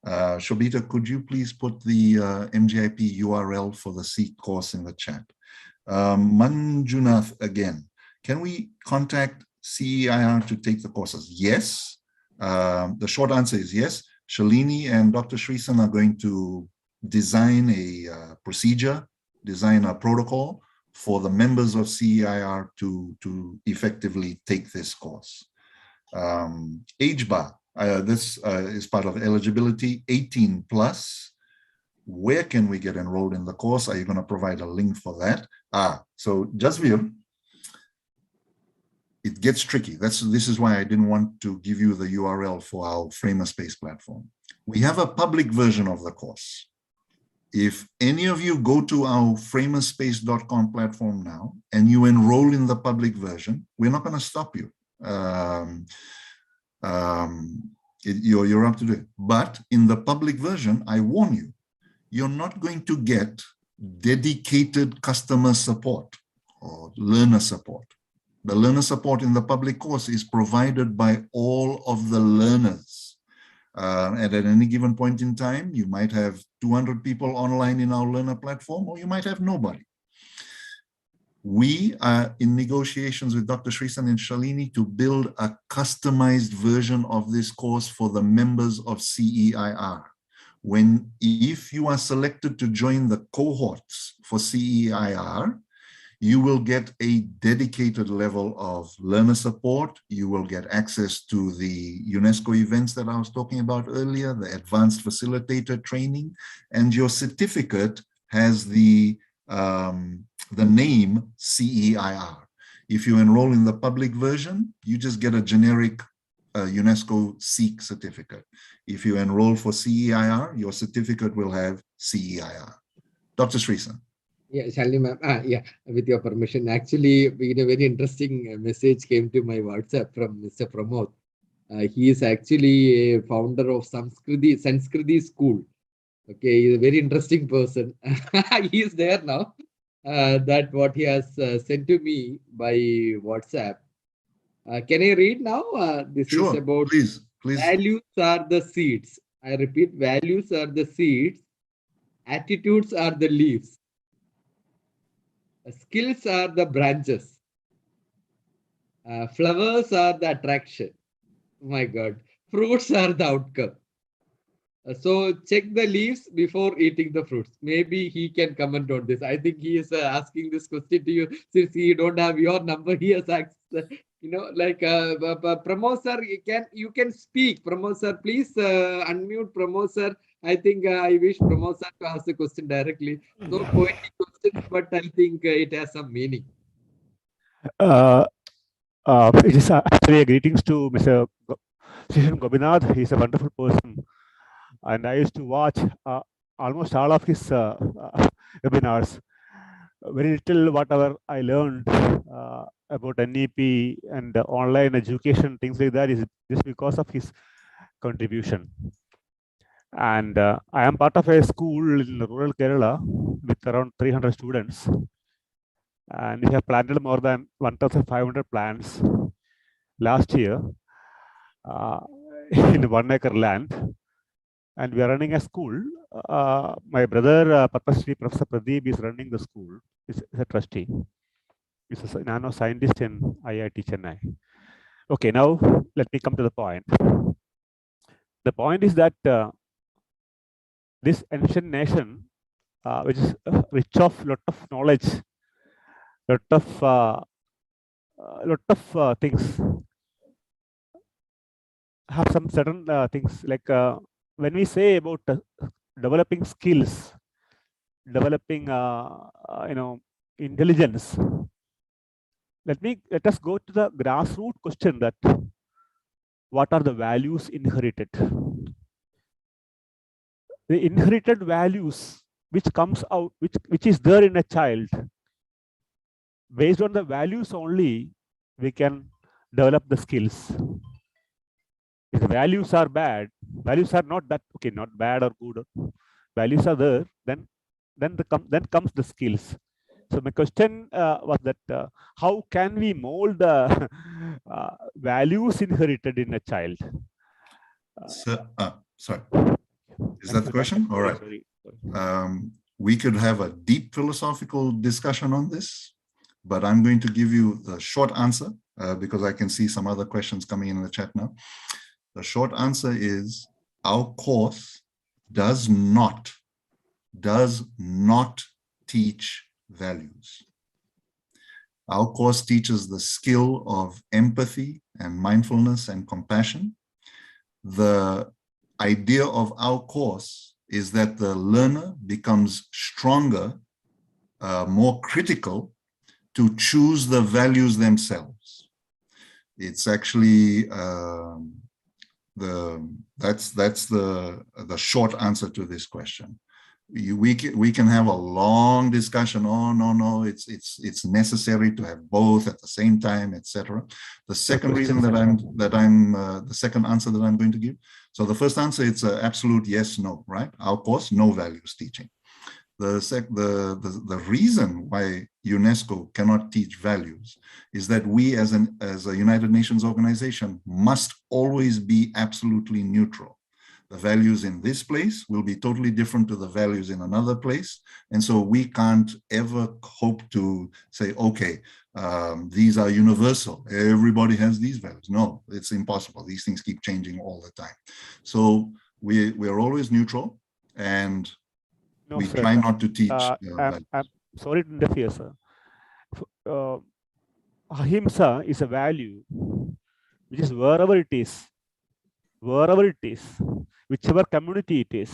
Shobita, could you please put the MGIP URL for the SEEK course in the chat? Manjunath again, can we contact CEIR to take the courses? Yes. The short answer is yes. Shalini and Dr. Srisan are going to design a procedure, design a protocol for the members of CEIR to effectively take this course. Age bar, this is part of eligibility, 18 plus. Where can we get enrolled in the course? Are you going to provide a link for that? So Jasvir, it gets tricky. This is why I didn't want to give you the URL for our Framerspace platform. We have a public version of the course. If any of you go to our framerspace.com platform now and you enroll in the public version, we're not going to stop you. You're up to date. But in the public version, I warn you, you're not going to get dedicated customer support or learner support. The learner support in the public course is provided by all of the learners. And at any given point in time, you might have 200 people online in our learner platform, or you might have nobody. We are in negotiations with Dr. Srisan and Shalini to build a customized version of this course for the members of CEIR. If you are selected to join the cohorts for CEIR, you will get a dedicated level of learner support. You will get access to the UNESCO events that I was talking about earlier, the advanced facilitator training, and your certificate has the name CEIR. If you enroll in the public version, you just get a generic UNESCO SEEK certificate. If you enroll for CEIR, your certificate will have CEIR. Dr. Srisan. Yeah, Shalini ma'am. Yeah, with your permission. Actually, a very interesting message came to my WhatsApp from Mr. Pramod. He is actually a founder of Sanskriti School. Okay, he's a very interesting person. He is there now. That what he has sent to me by WhatsApp. Can I read now? This Sure, is about please. Values are the seeds. I repeat, values are the seeds. Attitudes are the leaves. Skills are the branches. Flowers are the attraction. Oh my God. Fruits are the outcome. So check the leaves before eating the fruits. Maybe he can comment on this. I think he is asking this question to you since he don't have your number. He has asked You know, like Pramod sir, you can speak. Pramod sir, please unmute Pramod sir. I think I wish Pramod sir to ask the question directly. So poetic questions, but I think it has some meaning. It is actually a greetings to Mr. Shishan Gobinath. He's a wonderful person, and I used to watch almost all of his webinars. Very little whatever I learned about NEP and online education, things like that, is just because of his contribution. And I am part of a school in rural Kerala with around 300 students. And we have planted more than 1,500 plants last year in 1 acre land. And we are running a school. My brother, Padma Shri Professor Pradeep, is running the school. He's a trustee. He's a nano scientist in IIT Chennai. Okay, now let me come to the point. The point is that this ancient nation, which is rich of lot of knowledge, lot of things, have some certain things like when we say about developing skills, developing intelligence. Let us go to the grassroots question that what are the values inherited? The inherited values which comes out, which is there in a child. Based on the values only, we can develop the skills. If values are bad, values are not that okay, not bad or good. Values are there, then comes the skills. So my question was that how can we mold the values inherited in a child? Sorry. Is that the question? All right. We could have a deep philosophical discussion on this, but I'm going to give you the short answer because I can see some other questions coming in the chat now. The short answer is our course does not teach values. Our course teaches the skill of empathy and mindfulness and compassion. The idea of our course is that the learner becomes stronger, more critical to choose the values themselves. It's actually that's the short answer to this question. We can have a long discussion. Oh no, it's necessary to have both at the same time, etc. The second reason the second answer that I'm going to give. So the first answer, it's an absolute yes, no, right? Our course, no values teaching. The reason why UNESCO cannot teach values is that we as a United Nations organization must always be absolutely neutral. The values in this place will be totally different to the values in another place. And so we can't ever hope to say, okay, these are universal. Everybody has these values. No, it's impossible. These things keep changing all the time. So we're always neutral, and we try not to teach. I'm sorry to interfere, sir. Ahimsa is a value which is wherever it is, whichever community it is.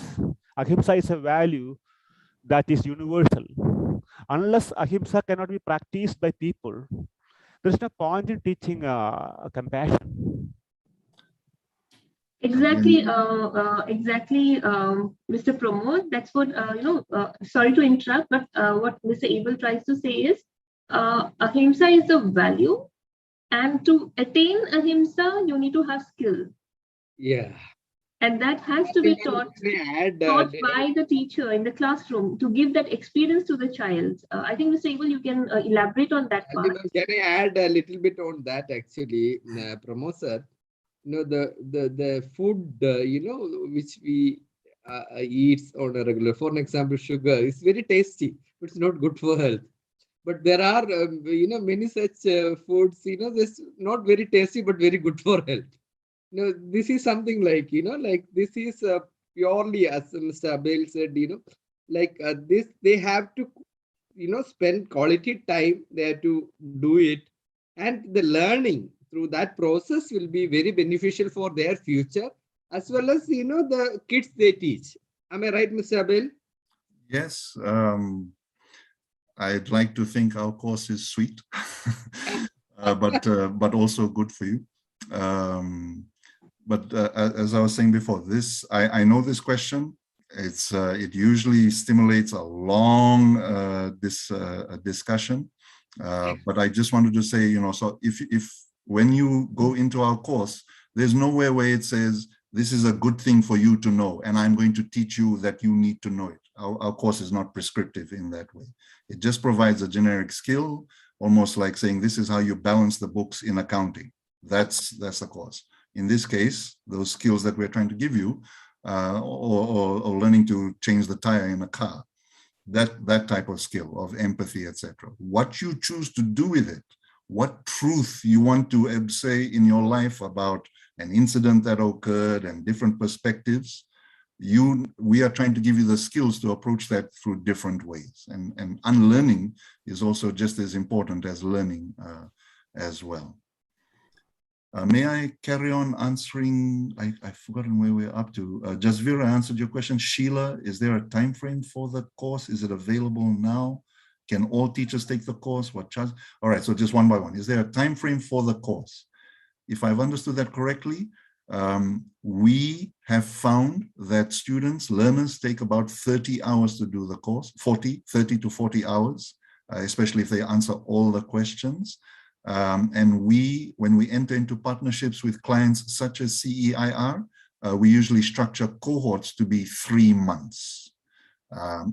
Ahimsa is a value that is universal. Unless ahimsa cannot be practiced by people, there is no point in teaching compassion. Exactly, Mr. Pramod. That's what sorry to interrupt, but what Mr. Abel tries to say is ahimsa is a value, and to attain ahimsa, you need to have skill. Yeah. And that has to be taught by the teacher in the classroom to give that experience to the child. I think, Mr. Abel, you can elaborate on that part. Can I add a little bit on that, actually, Pramod sir? The food, which we eat on a regular, for example, sugar is very tasty, but it's not good for health. But there are, many such foods, that's not very tasty, but very good for health. This is something like, this is purely, as Mr. Abel said, this, they have to, spend quality time there to do it. And the learning through that process will be very beneficial for their future, as well as, the kids they teach. Am I right, Mr. Abel? Yes. I'd like to think our course is sweet, but also good for you. But as I was saying before, I know this question. It usually stimulates a long discussion. But I just wanted to say, so if when you go into our course, there's nowhere where it says this is a good thing for you to know, and I'm going to teach you that you need to know it. Our course is not prescriptive in that way. It just provides a generic skill, almost like saying this is how you balance the books in accounting. That's the course. In this case, those skills that we're trying to give you, or learning to change the tire in a car, that type of skill of empathy, etc. What you choose to do with it, what truth you want to say in your life about an incident that occurred and different perspectives, we are trying to give you the skills to approach that through different ways. And unlearning is also just as important as learning as well. May I carry on answering? I've forgotten where we're up to. Jasvira answered your question. Sheila, is there a time frame for the course? Is it available now? Can all teachers take the course? What charge? All right, so just one by one. Is there a time frame for the course? If I've understood that correctly, we have found that learners take about 30 hours to do the course, 30 to 40 hours, especially if they answer all the questions. And when we enter into partnerships with clients such as CEIR, we usually structure cohorts to be 3 months.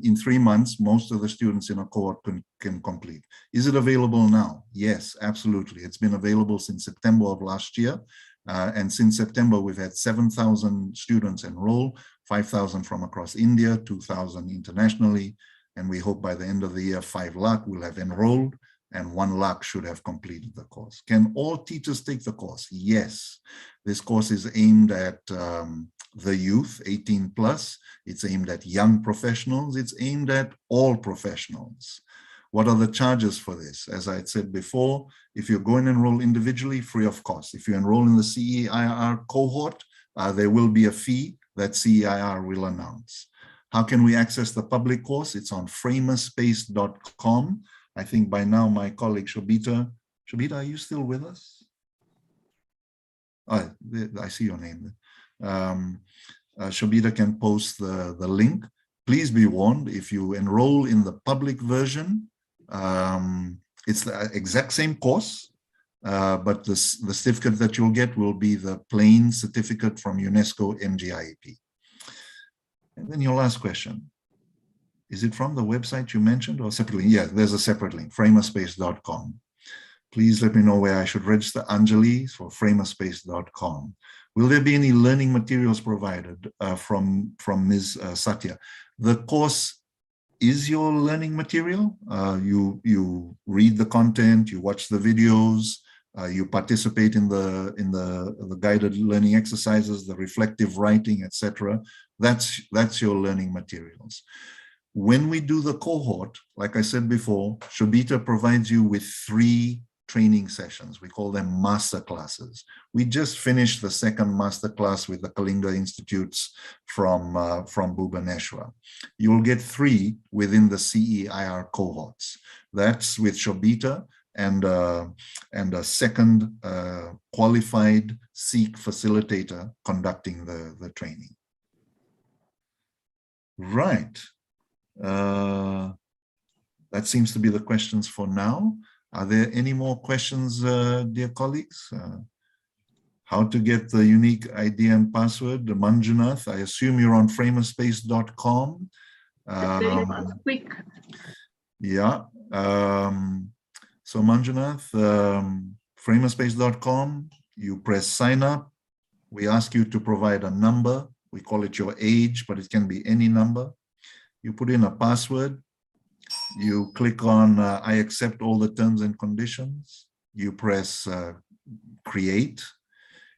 In 3 months, most of the students in a cohort can complete. Is it available now? Yes, absolutely. It's been available since September of last year. And since September, we've had 7,000 students enroll, 5,000 from across India, 2,000 internationally. And we hope by the end of the year, 5 lakh will have enrolled, and 1 lakh should have completed the course. Can all teachers take the course? Yes. This course is aimed at the youth, 18 plus. It's aimed at young professionals. It's aimed at all professionals. What are the charges for this? As I had said before, if you're going to enroll individually, free of cost. If you enroll in the CEIR cohort, there will be a fee that CEIR will announce. How can we access the public course? It's on framerspace.com. I think by now my colleague Shobita, are you still with us? Oh, I see your name. Shobita can post the link. Please be warned, if you enroll in the public version, it's the exact same course, but the certificate that you'll get will be the plain certificate from UNESCO MGIEP. And then your last question. Is it from the website you mentioned or separately? Yeah, there's a separate link, framerspace.com. Please let me know where I should register. Anjali for framerspace.com. Will there be any learning materials provided from Ms. Satya? The course is your learning material. You read the content, you watch the videos, you participate in the guided learning exercises, the reflective writing, etc. That's your learning materials. When we do the cohort, like I said before, Shobita provides you with 3 training sessions. We call them master classes. We just finished the 2nd master class with the Kalinga Institutes from Bhubaneswar. You'll get 3 within the CEIR cohorts. That's with Shobita and a 2nd qualified SEEK facilitator conducting the training. Right. That seems to be the questions for now. Are there any more questions, dear colleagues? How to get the unique ID and password? Manjunath, I assume you're on framerspace.com. Quick. Yeah. So Manjunath, framerspace.com, you press sign up. We ask you to provide a number. We call it your age, but it can be any number. You put in a password, you click on I accept all the terms and conditions, you press create,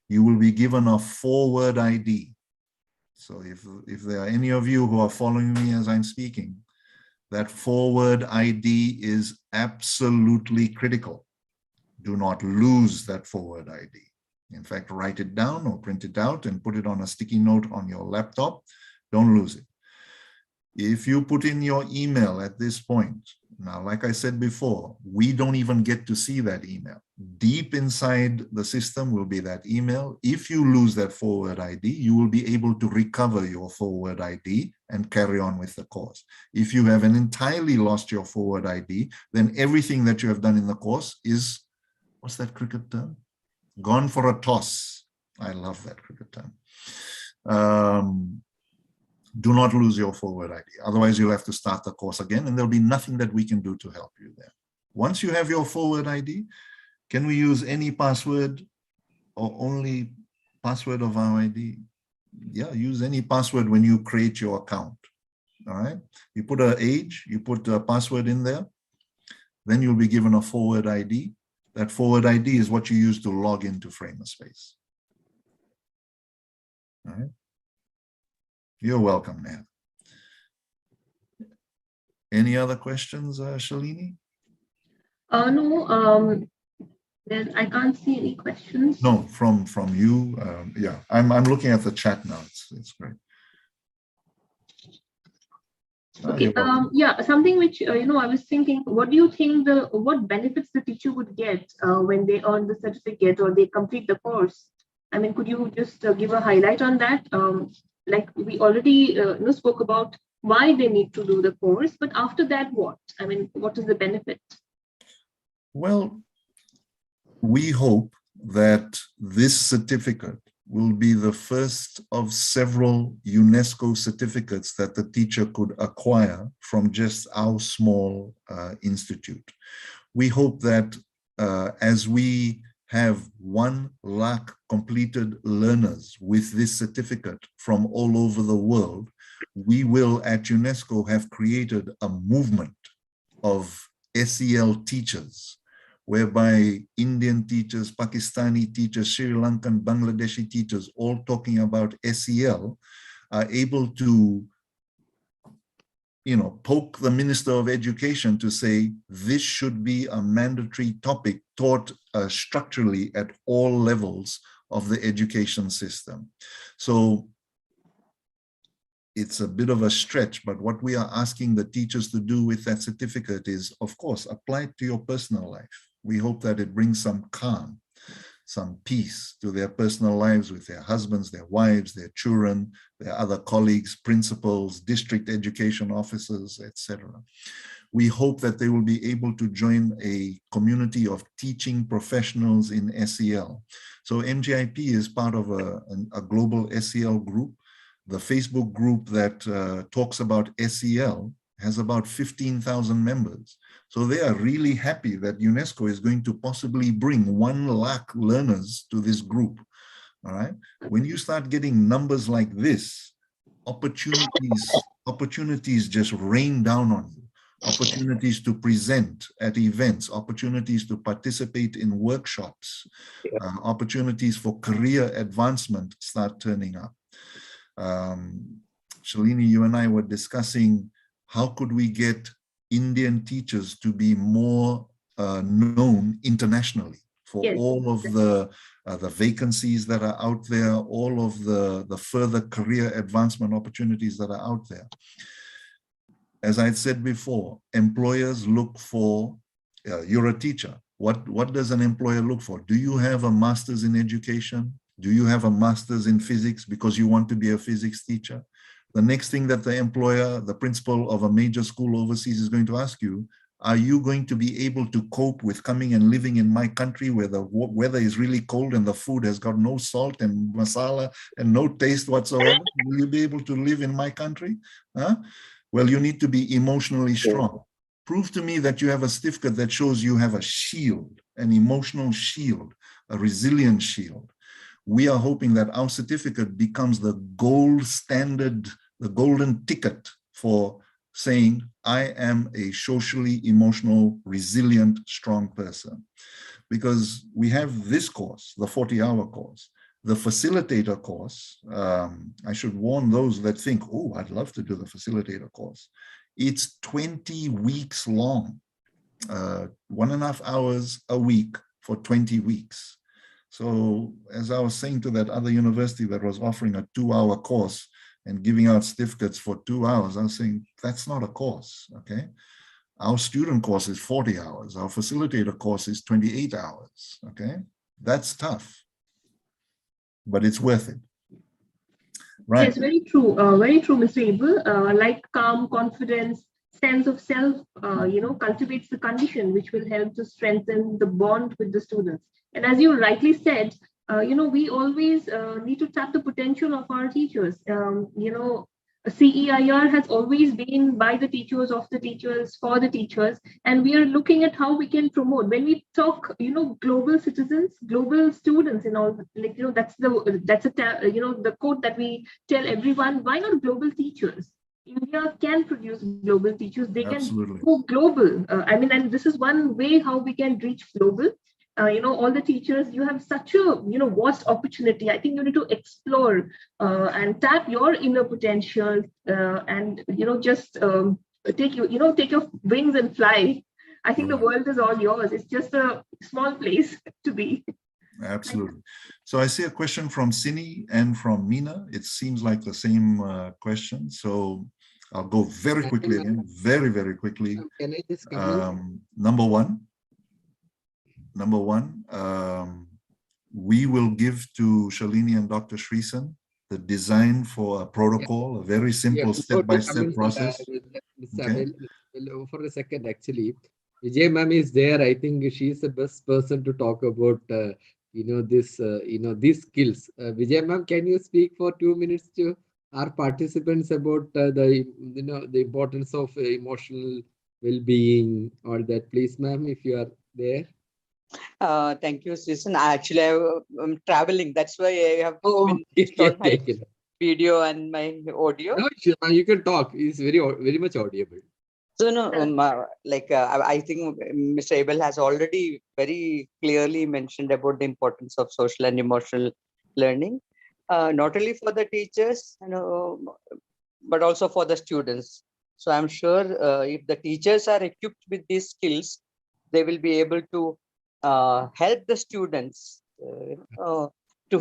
you will be given a 4-word ID. So if there are any of you who are following me as I'm speaking, that 4-word ID is absolutely critical. Do not lose that forward ID. In fact, write it down or print it out and put it on a sticky note on your laptop. Don't lose it. If you put in your email at this point, now, like I said before, we don't even get to see that email. Deep inside the system will be that email. If you lose that forward ID, you will be able to recover your forward ID and carry on with the course. If you haven't entirely lost your forward ID, then everything that you have done in the course is, what's that cricket term? Gone for a toss. I love that cricket term. Do not lose your forward ID. Otherwise, you'll have to start the course again, and there'll be nothing that we can do to help you there. Once you have your forward ID, can we use any password or only password of our ID? Yeah, use any password when you create your account. All right. You put an age, you put a password in there, then you'll be given a forward ID. That forward ID is what you use to log into Framerspace. All right. You're welcome, Neha. Any other questions, Shalini? No, I can't see any questions. No, from you. Yeah, I'm looking at the chat now. It's great. Okay. Yeah, something which I was thinking. What do you think what benefits the teacher would get when they earn the certificate or they complete the course? I mean, could you just give a highlight on that? Like we already spoke about why they need to do the course, but after that, what? I mean, what is the benefit? Well, we hope that this certificate will be the first of several UNESCO certificates that the teacher could acquire from just our small institute. We hope that as we have 1 lakh completed learners with this certificate from all over the world, we will at UNESCO have created a movement of SEL teachers, whereby Indian teachers, Pakistani teachers, Sri Lankan, Bangladeshi teachers, all talking about SEL, are able to poke the Minister of Education to say this should be a mandatory topic taught structurally at all levels of the education system. So it's a bit of a stretch, but what we are asking the teachers to do with that certificate is, of course, apply it to your personal life. We hope that it brings some calm, some peace to their personal lives with their husbands, their wives, their children, their other colleagues, principals, district education officers, etc. We hope that they will be able to join a community of teaching professionals in SEL. So MGIP is part of a global SEL group. The Facebook group that talks about SEL has about 15,000 members. So they are really happy that UNESCO is going to possibly bring 1 lakh learners to this group. All right. When you start getting numbers like this, opportunities just rain down on you. Opportunities to present at events, opportunities to participate in workshops, opportunities for career advancement start turning up. Shalini, you and I were discussing how could we get Indian teachers to be more known internationally for all of the vacancies that are out there, all of the further career advancement opportunities that are out there. As I said before, employers look for, you're a teacher. What does an employer look for? Do you have a master's in education? Do you have a master's in physics because you want to be a physics teacher? The next thing that the employer, the principal of a major school overseas is going to ask you, are you going to be able to cope with coming and living in my country where the weather is really cold and the food has got no salt and masala and no taste whatsoever? Will you be able to live in my country? Huh? Well, you need to be emotionally strong. Prove to me that you have a certificate that shows you have a shield, an emotional shield, a resilient shield. We are hoping that our certificate becomes the gold standard, the golden ticket for saying, I am a socially emotional, resilient, strong person. Because we have this course, the 40-hour course, the facilitator course. I should warn those that think, oh, I'd love to do the facilitator course. It's 20 weeks long, 1.5 hours a week for 20 weeks. So as I was saying to that other university that was offering a 2-hour course and giving out certificates for 2 hours, I was saying, that's not a course, okay? Our student course is 40 hours. Our facilitator course is 28 hours, okay? That's tough, but it's worth it. Right. Yes, very true, Mr. Abel. Like calm, confidence, sense of self, cultivates the condition which will help to strengthen the bond with the students. And as you rightly said, we always need to tap the potential of our teachers. CEIR has always been by the teachers, of the teachers, for the teachers, and we are looking at how we can promote. When we talk, global citizens, global students, and all, that's the quote that we tell everyone. Why not global teachers? India can produce global teachers. They Absolutely. can go global. And this is one way how we can reach global. All the teachers, you have such a, vast opportunity. I think you need to explore and tap your inner potential and, just take your wings and fly. I think the world is all yours. It's just a small place to be. Absolutely. So I see a question from Sini and from Meena. It seems like the same question. So I'll go very quickly again, very, very quickly. Can I just Number one, we will give to Shalini and Dr. Sreesan the design for a protocol, a very simple step-by-step process. Okay. For a second, actually, Vijay ma'am is there. I think she is the best person to talk about, these skills. Vijay ma'am, can you speak for 2 minutes to our participants about the importance of emotional well-being, or that, please, ma'am, if you are there. Thank you, Susan. Actually, I'm traveling. That's why I have installed my video and my audio. No, you can talk. It's very much audible. So no, I think Mr. Abel has already very clearly mentioned about the importance of social and emotional learning, not only for the teachers, but also for the students. So I'm sure if the teachers are equipped with these skills, they will be able to help the students to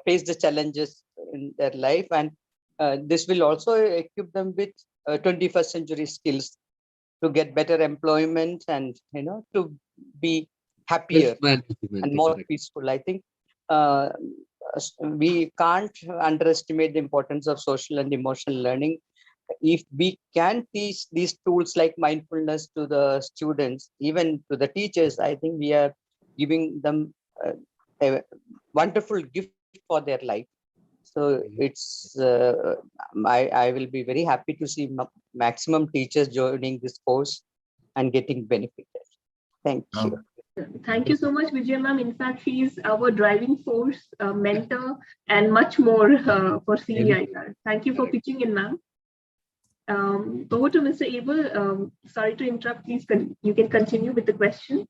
face the challenges in their life, and this will also equip them with 21st century skills to get better employment and to be happier and more peaceful. I think we can't underestimate the importance of social and emotional learning. If we can teach these tools like mindfulness to the students, even to the teachers, I think we are giving them a wonderful gift for their life. So it's I will be very happy to see maximum teachers joining this course and getting benefited. Thank you. Thank you so much, Vijay ma'am. In fact, she is our driving force, mentor, and much more for CEIR. Thank you for pitching in, ma'am. Over to Mr. Abel. Sorry to interrupt. Please, you can continue with the question.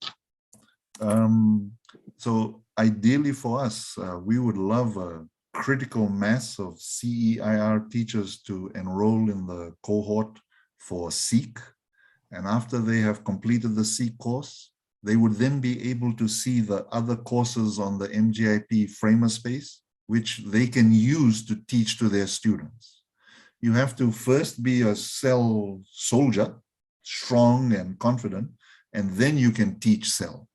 So ideally for us, we would love a critical mass of CEIR teachers to enroll in the cohort for SEEK. And after they have completed the SEEK course, they would then be able to see the other courses on the MGIP Framer Space, which they can use to teach to their students. You have to first be a CEL soldier, strong and confident, and then you can teach CEL.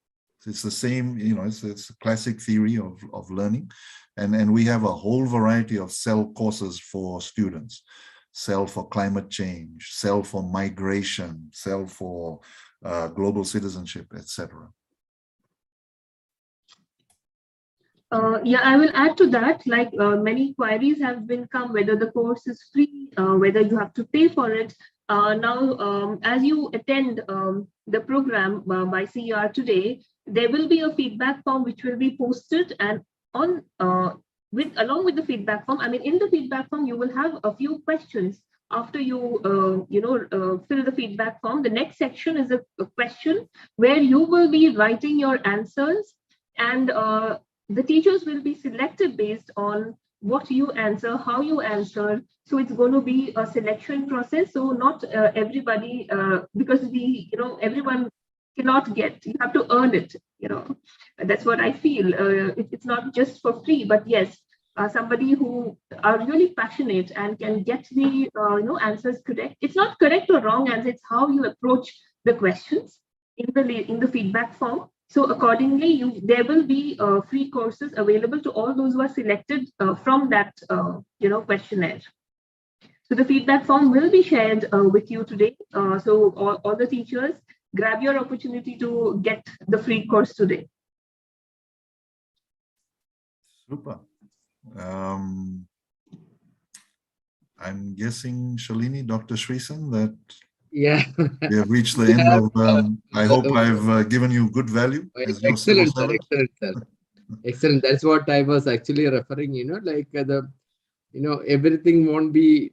It's the same, it's a classic theory of learning. And we have a whole variety of CEL courses for students. CEL for climate change, CEL for migration, CEL for global citizenship, etc. Yeah, I will add to that, like many queries have been come, whether the course is free, whether you have to pay for it. Now, as you attend the program by CEIR today, there will be a feedback form which will be posted, and along with the feedback form, in the feedback form, you will have a few questions. After you, fill the feedback form, the next section is a question where you will be writing your answers, and the teachers will be selected based on what you answer, how you answer. So it's going to be a selection process. So not everybody, because everyone cannot get. You have to earn it. That's what I feel. It's not just for free, but yes, somebody who are really passionate and can get the answers correct. It's not correct or wrong answer. It's how you approach the questions in the feedback form. So accordingly, there will be free courses available to all those who are selected from that questionnaire. So the feedback form will be shared with you today. So all the teachers, grab your opportunity to get the free course today. Super. I'm guessing, Shalini, Dr. Srisan, that Yeah. we have reached the end of, I hope I've given you good value. As your civil Excellent, sir. servant. Excellent, sir. Excellent. That's what I was actually referring, like everything won't be,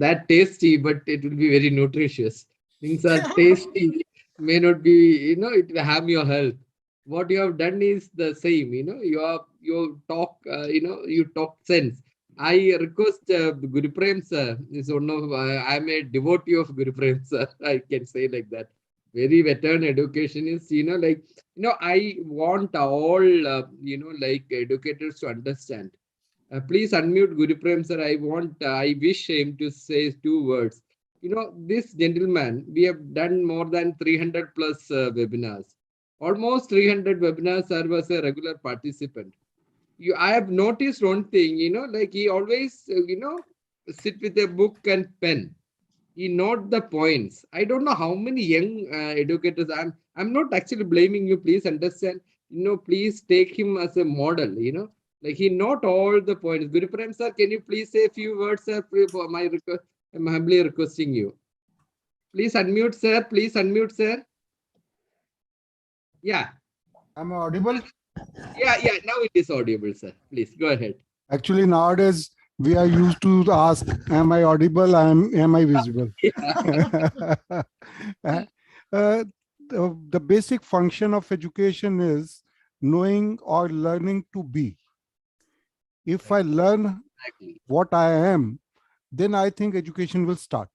that tasty, but it will be very nutritious. Things are tasty, may not be, it will harm your health. What you have done is the same, you talk, you talk sense. I request Guru Prem sir is one of, I'm a devotee of Guru Prem sir. I can say like that. Very veteran education is, I want all, educators to understand. Please unmute Guru Prem sir. I wish him to say 2 words. This gentleman, we have done more than 300 plus webinars. Almost 300 webinars, sir was a regular participant. I have noticed one thing, he always, sit with a book and pen. He note the points. I don't know how many young educators. I'm not actually blaming you. Please understand. Please take him as a model. Like he note all the points. Guru Prem sir, can you please say a few words, sir? For my request, I'm humbly requesting you. Please unmute, sir. Please unmute, sir. Yeah. Am I audible? Yeah. Now it is audible, sir. Please go ahead. Actually, nowadays we are used to ask, "Am I audible? Am I visible?" The basic function of education is knowing or learning to be. If I learn what I am, then I think education will start,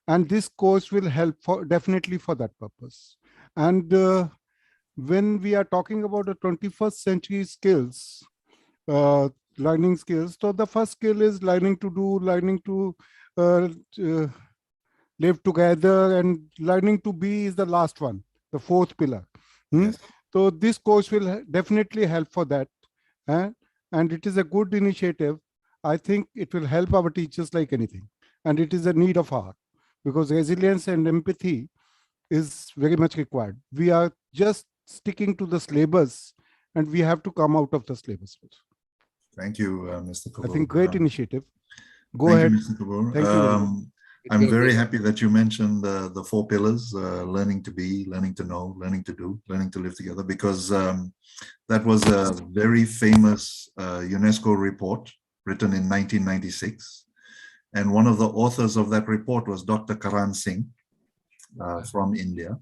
and this course will help definitely for that purpose. And when we are talking about the 21st century skills, learning skills, so the first skill is learning to do, learning to live together, and learning to be is the last one, the 4th pillar. Yes. So this course will definitely help for that, and it is a good initiative. I think it will help our teachers like anything, and it is a need of our, because resilience and empathy is very much required. We are just sticking to the syllabus, and we have to come out of the syllabus. Thank you, Mr. Kapoor. I think great initiative. Go Thank ahead. you, Mr. Kapoor. Thank you very much. I'm very happy that you mentioned the 4 pillars: learning to be, learning to know, learning to do, learning to live together, because that was a very famous UNESCO report written in 1996. And one of the authors of that report was Dr. Caine Singh from India,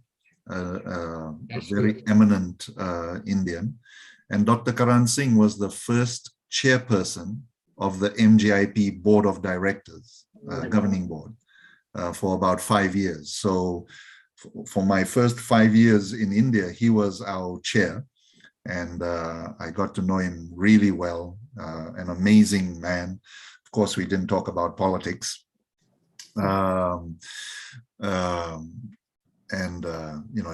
a very eminent Indian. And Dr. Caine Singh was the first chairperson of the MGIP Board of Directors, governing board, for about 5 years. So for my first 5 years in India, he was our chair. And I got to know him really well, an amazing man. Of course, we didn't talk about politics.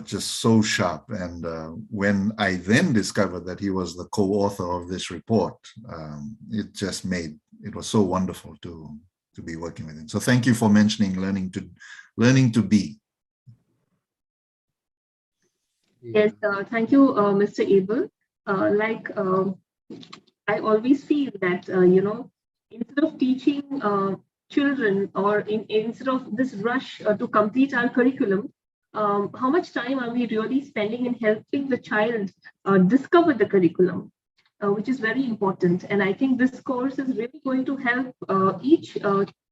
Just so sharp. And when I then discovered that he was the co-author of this report, it was so wonderful to be working with him. So thank you for mentioning learning to be. Yes, thank you, Mr. Abel. I always feel that, instead of teaching children, or instead of this rush to complete our curriculum, how much time are we really spending in helping the child discover the curriculum, which is very important. And I think this course is really going to help each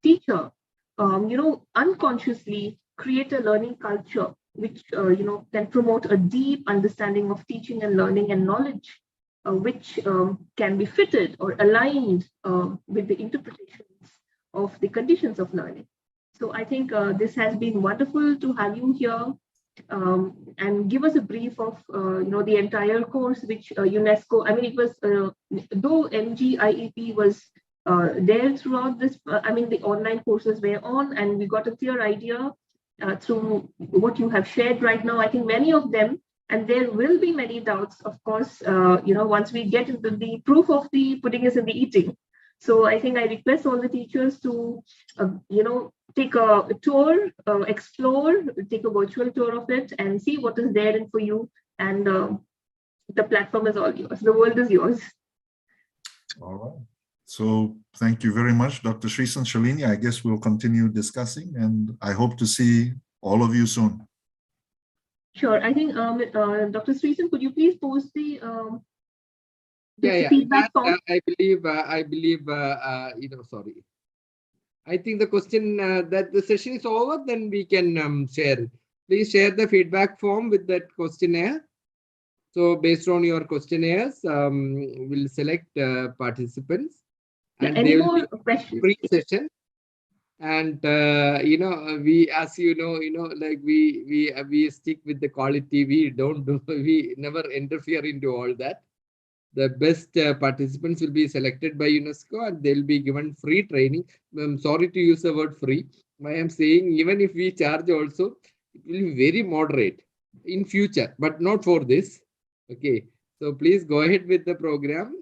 teacher, unconsciously create a learning culture, which, can promote a deep understanding of teaching and learning and knowledge, which can be fitted or aligned with the interpretations of the conditions of learning. So I think this has been wonderful to have you here and give us a brief of the entire course, which UNESCO. I mean, it was though MGIEP was there throughout this. I mean, the online courses were on, and we got a clear idea through what you have shared right now. I think many of them, and there will be many doubts, of course. Once we get into the proof of the pudding is in the eating. So I think I request all the teachers to, take a tour, explore, take a virtual tour of it and see what is there in for you. And the platform is all yours. The world is yours. All right. So thank you very much, Dr. Srisan, Shalini. I guess we'll continue discussing, and I hope to see all of you soon. Sure. I think, Dr. Srisan, could you please post the feedback form? I believe, sorry. I think the question that the session is over, then we can share. Please share the feedback form with that questionnaire. So based on your questionnaires, we'll select participants, and any they will more be questions? free session. And we, as like we stick with the quality. We never interfere into all that. The best participants will be selected by UNESCO, and they'll be given free training. I'm sorry to use the word free. I am saying even if we charge also, it will be very moderate in future, but not for this. Okay, so please go ahead with the program.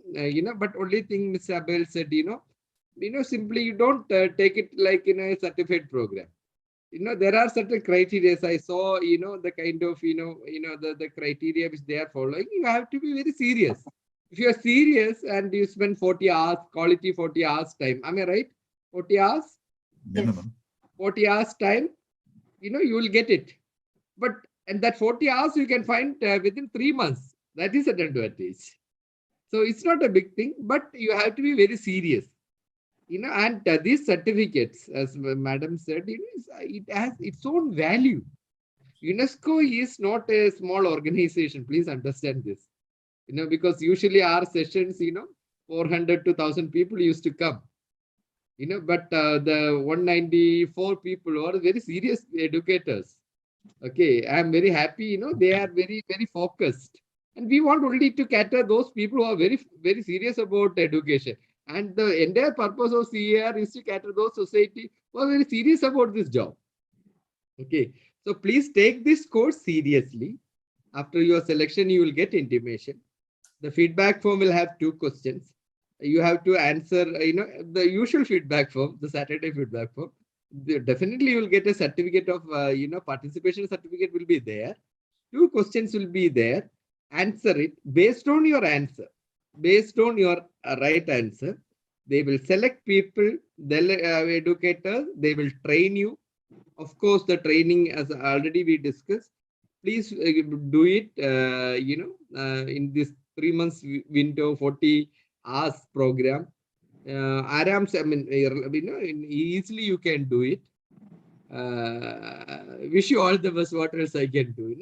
But only thing Mr.Abel said, simply you don't take it like a certified program. There are certain criteria. I saw, the kind of, the criteria which they are following. You have to be very serious. If you are serious and you spend 40 hours, quality 40 hours time, am I right? 40 hours? Minimum. 40 hours time, you will get it. And that 40 hours you can find within 3 months. That is an advantage. So it's not a big thing, but you have to be very serious. And these certificates, as Madam said, it has its own value. UNESCO is not a small organization. Please understand this. Because usually our sessions, 400 to 1,000 people used to come. But the 194 people are very serious educators. Okay, I am very happy. They are very, very focused. And we want only to cater those people who are very, very serious about education. And the entire purpose of CEIR is to cater those society who are very serious about this job. Okay, so please take this course seriously. After your selection, you will get intimation. The feedback form will have 2 questions. You have to answer, the usual feedback form, the Saturday feedback form. Definitely you will get a certificate of, participation certificate will be there. 2 questions will be there. Answer it based on your answer. Based on your right answer, they will select people, the educators, they will train you. Of course, the training, as already we discussed, please do it, in this 3 months window, 40 hours program. Arams, I mean, easily you can do it. Wish you all the best. What else I can do?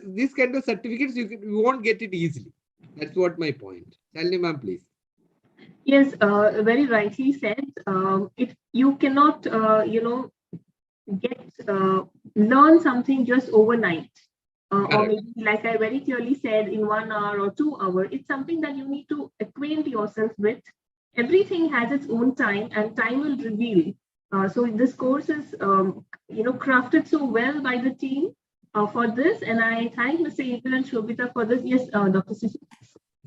This kind of certificates you won't get it easily. That's what my point. Shalini ma'am, please. Yes, very rightly said. If you cannot, learn something just overnight, or maybe, like I very clearly said, in 1 hour or 2 hours, it's something that you need to acquaint yourself with. Everything has its own time, and time will reveal. So this course is, crafted so well by the team for this, and I thank Mr. Abel and Shobita for this. Yes, Dr. Sisi.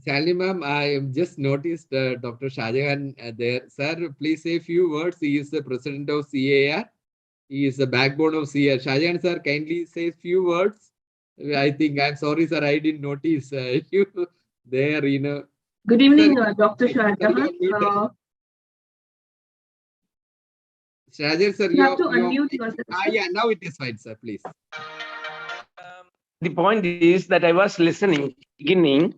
Shalini ma'am, I just noticed Dr. Shahjahan there. Sir, please say a few words. He is the president of CEIR. He is the backbone of CEIR. Shahjahan sir, kindly say a few words. I think, I'm sorry, sir, I didn't notice you there, Good evening, Dr. Shahjahan. Shahjahan sir, you have to unmute yourself. Yeah, now it is fine, sir, please. The point is that I was listening beginning,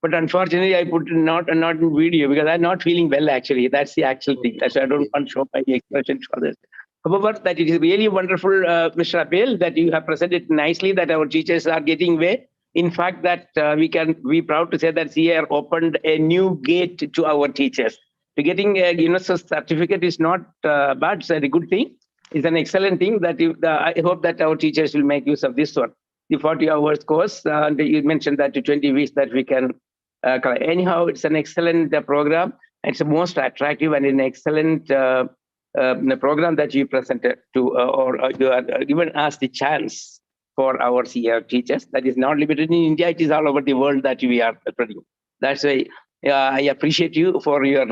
but unfortunately I put not in video because I'm not feeling well actually. That's the actual thing. That's why I don't want to show my expression for this. However, that it is really wonderful, Mr. Abel, that you have presented nicely that our teachers are getting way. In fact, that we can be proud to say that CEIR opened a new gate to our teachers. To getting a UNESCO certificate is not bad, it's a good thing. It's an excellent thing that I hope that our teachers will make use of this one. The 40 hours course, you mentioned that to 20 weeks that we can. Anyhow, it's an excellent program. It's the most attractive and an excellent program that you presented to, or you are given us the chance for our CEIR teachers. That is not limited in India, it is all over the world that we are spreading. That's why I appreciate you for your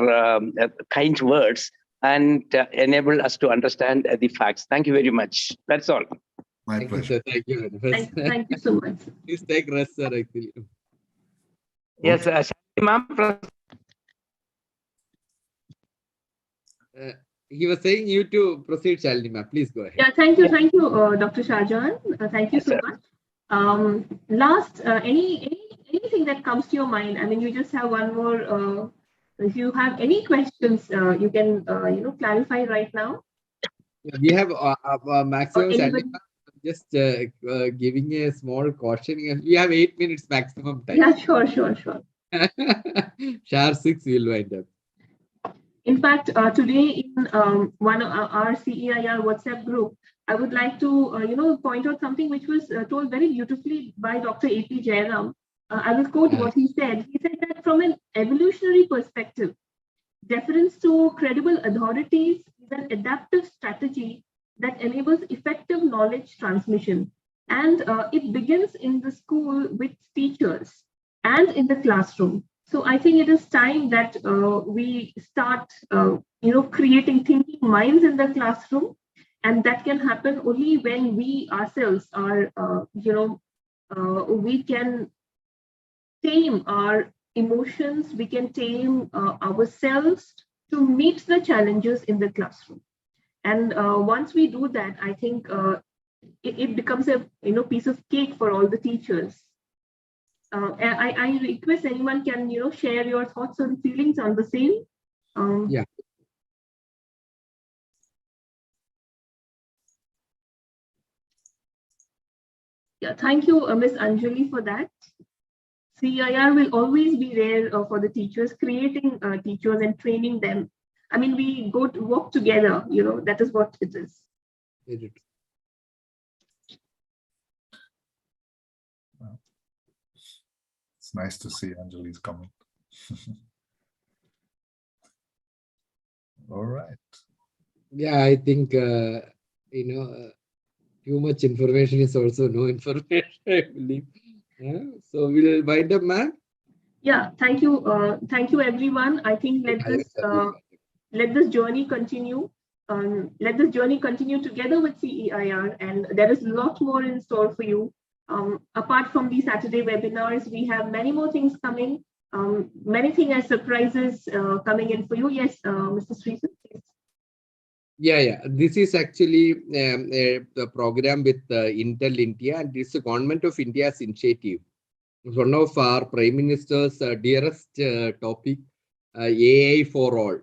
kind words and enable us to understand the facts. Thank you very much. That's all. My Thank you, pleasure. sir. Thank you very much. Thank you so much. Please take rest, sir. Actually. Yes, ma'am. He was saying you to proceed, Shalini ma'am. Please go ahead. Yeah, thank you, Dr. Shahjahan. Thank you so much. Last, anything that comes to your mind? I mean, you just have one more. If you have any questions, you can clarify right now. We have maximum. Anybody? Shalini ma'am, just giving a small caution. We have 8 minutes maximum time. Yeah, sure. Sharp 6 will wind up. In fact, today in one of our CEIR WhatsApp group, I would like to point out something which was told very beautifully by Dr. A.P. Jairam. I will quote what he said. He said that from an evolutionary perspective, deference to credible authorities is an adaptive strategy that enables effective knowledge transmission. And it begins in the school with teachers and in the classroom. So I think it is time that we start, creating thinking minds in the classroom, and that can happen only when we ourselves are, we can tame our emotions, we can tame ourselves to meet the challenges in the classroom. And once we do that, I think it becomes a piece of cake for all the teachers. I request anyone can share your thoughts and feelings on the same. Yeah. Yeah, thank you, Ms. Anjali, for that. CEIR will always be there for the teachers, creating teachers and training them. I mean, we go to work together, that is what it is. It's nice to see Anjali's comment. All right. Yeah, I think, too much information is also no information, I believe. Yeah. So we'll wind up, ma'am. Yeah, thank you everyone. I think let this journey continue. Let this journey continue together with CEIR, and there is a lot more in store for you. Apart from the Saturday webinars, we have many more things coming. Many things as surprises coming in for you. Yes, Mr. Sreesan, please. Yeah. This is actually the program with Intel India, and this is the Government of India's initiative. One of our Prime Minister's dearest topic, AI for all.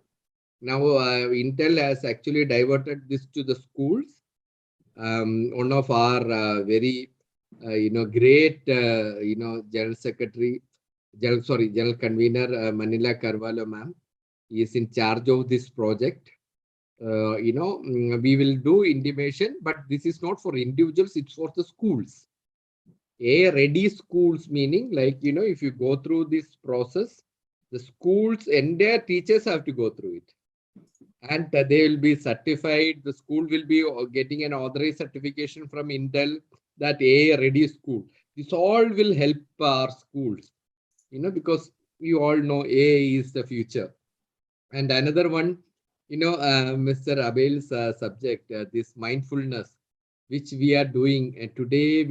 Now, Intel has actually diverted this to the schools. One of our very, great, General Convener, Manila Carvalho, ma'am, is in charge of this project. We will do intimation, but this is not for individuals, it's for the schools. Ready schools, meaning like, if you go through this process, the schools and their teachers have to go through it. And they will be certified. The school will be getting an authorized certification from Intel that ready school. This all will help our schools, because you all know AI is the future. And another one, Mr. Abel's subject, this mindfulness, which we are doing. And today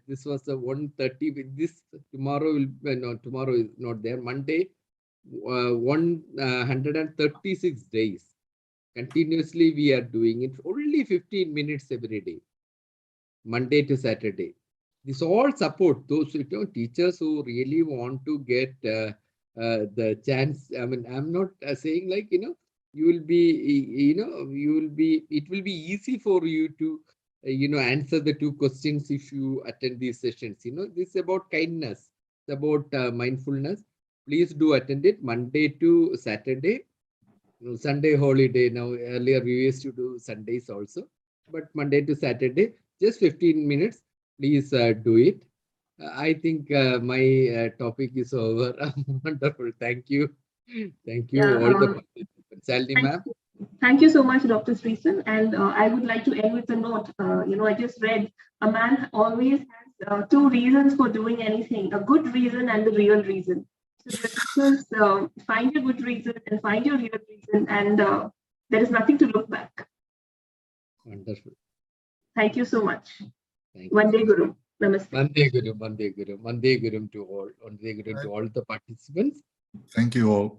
this was the 1:30. This tomorrow tomorrow is not there. Monday, 136 days. Continuously we are doing it. Only 15 minutes every day, Monday to Saturday. This all support those teachers who really want to get the chance. I mean, I'm not saying like, it will be easy for you to answer the 2 questions if you attend these sessions. This is about kindness, it's about mindfulness. Please do attend it Monday to Saturday, Sunday holiday now. Earlier we used to do Sundays also, but Monday to Saturday, just 15 minutes. Please do it. I think my topic is over. Wonderful. Thank you. Thank you, Yeah, all the participants. Salini ma'am. Thank you so much, Dr. Sreesan. And I would like to end with a note. I just read a man always has two reasons for doing anything, a good reason and the real reason. So listeners, find your good reason and find your real reason, and there is nothing to look back. Wonderful. Thank you so much. Thank Vande you. Guru. Namaste. Vande Guru, Vande Guru, Vande Guru to all, Vande Guru to all the participants. Thank you all.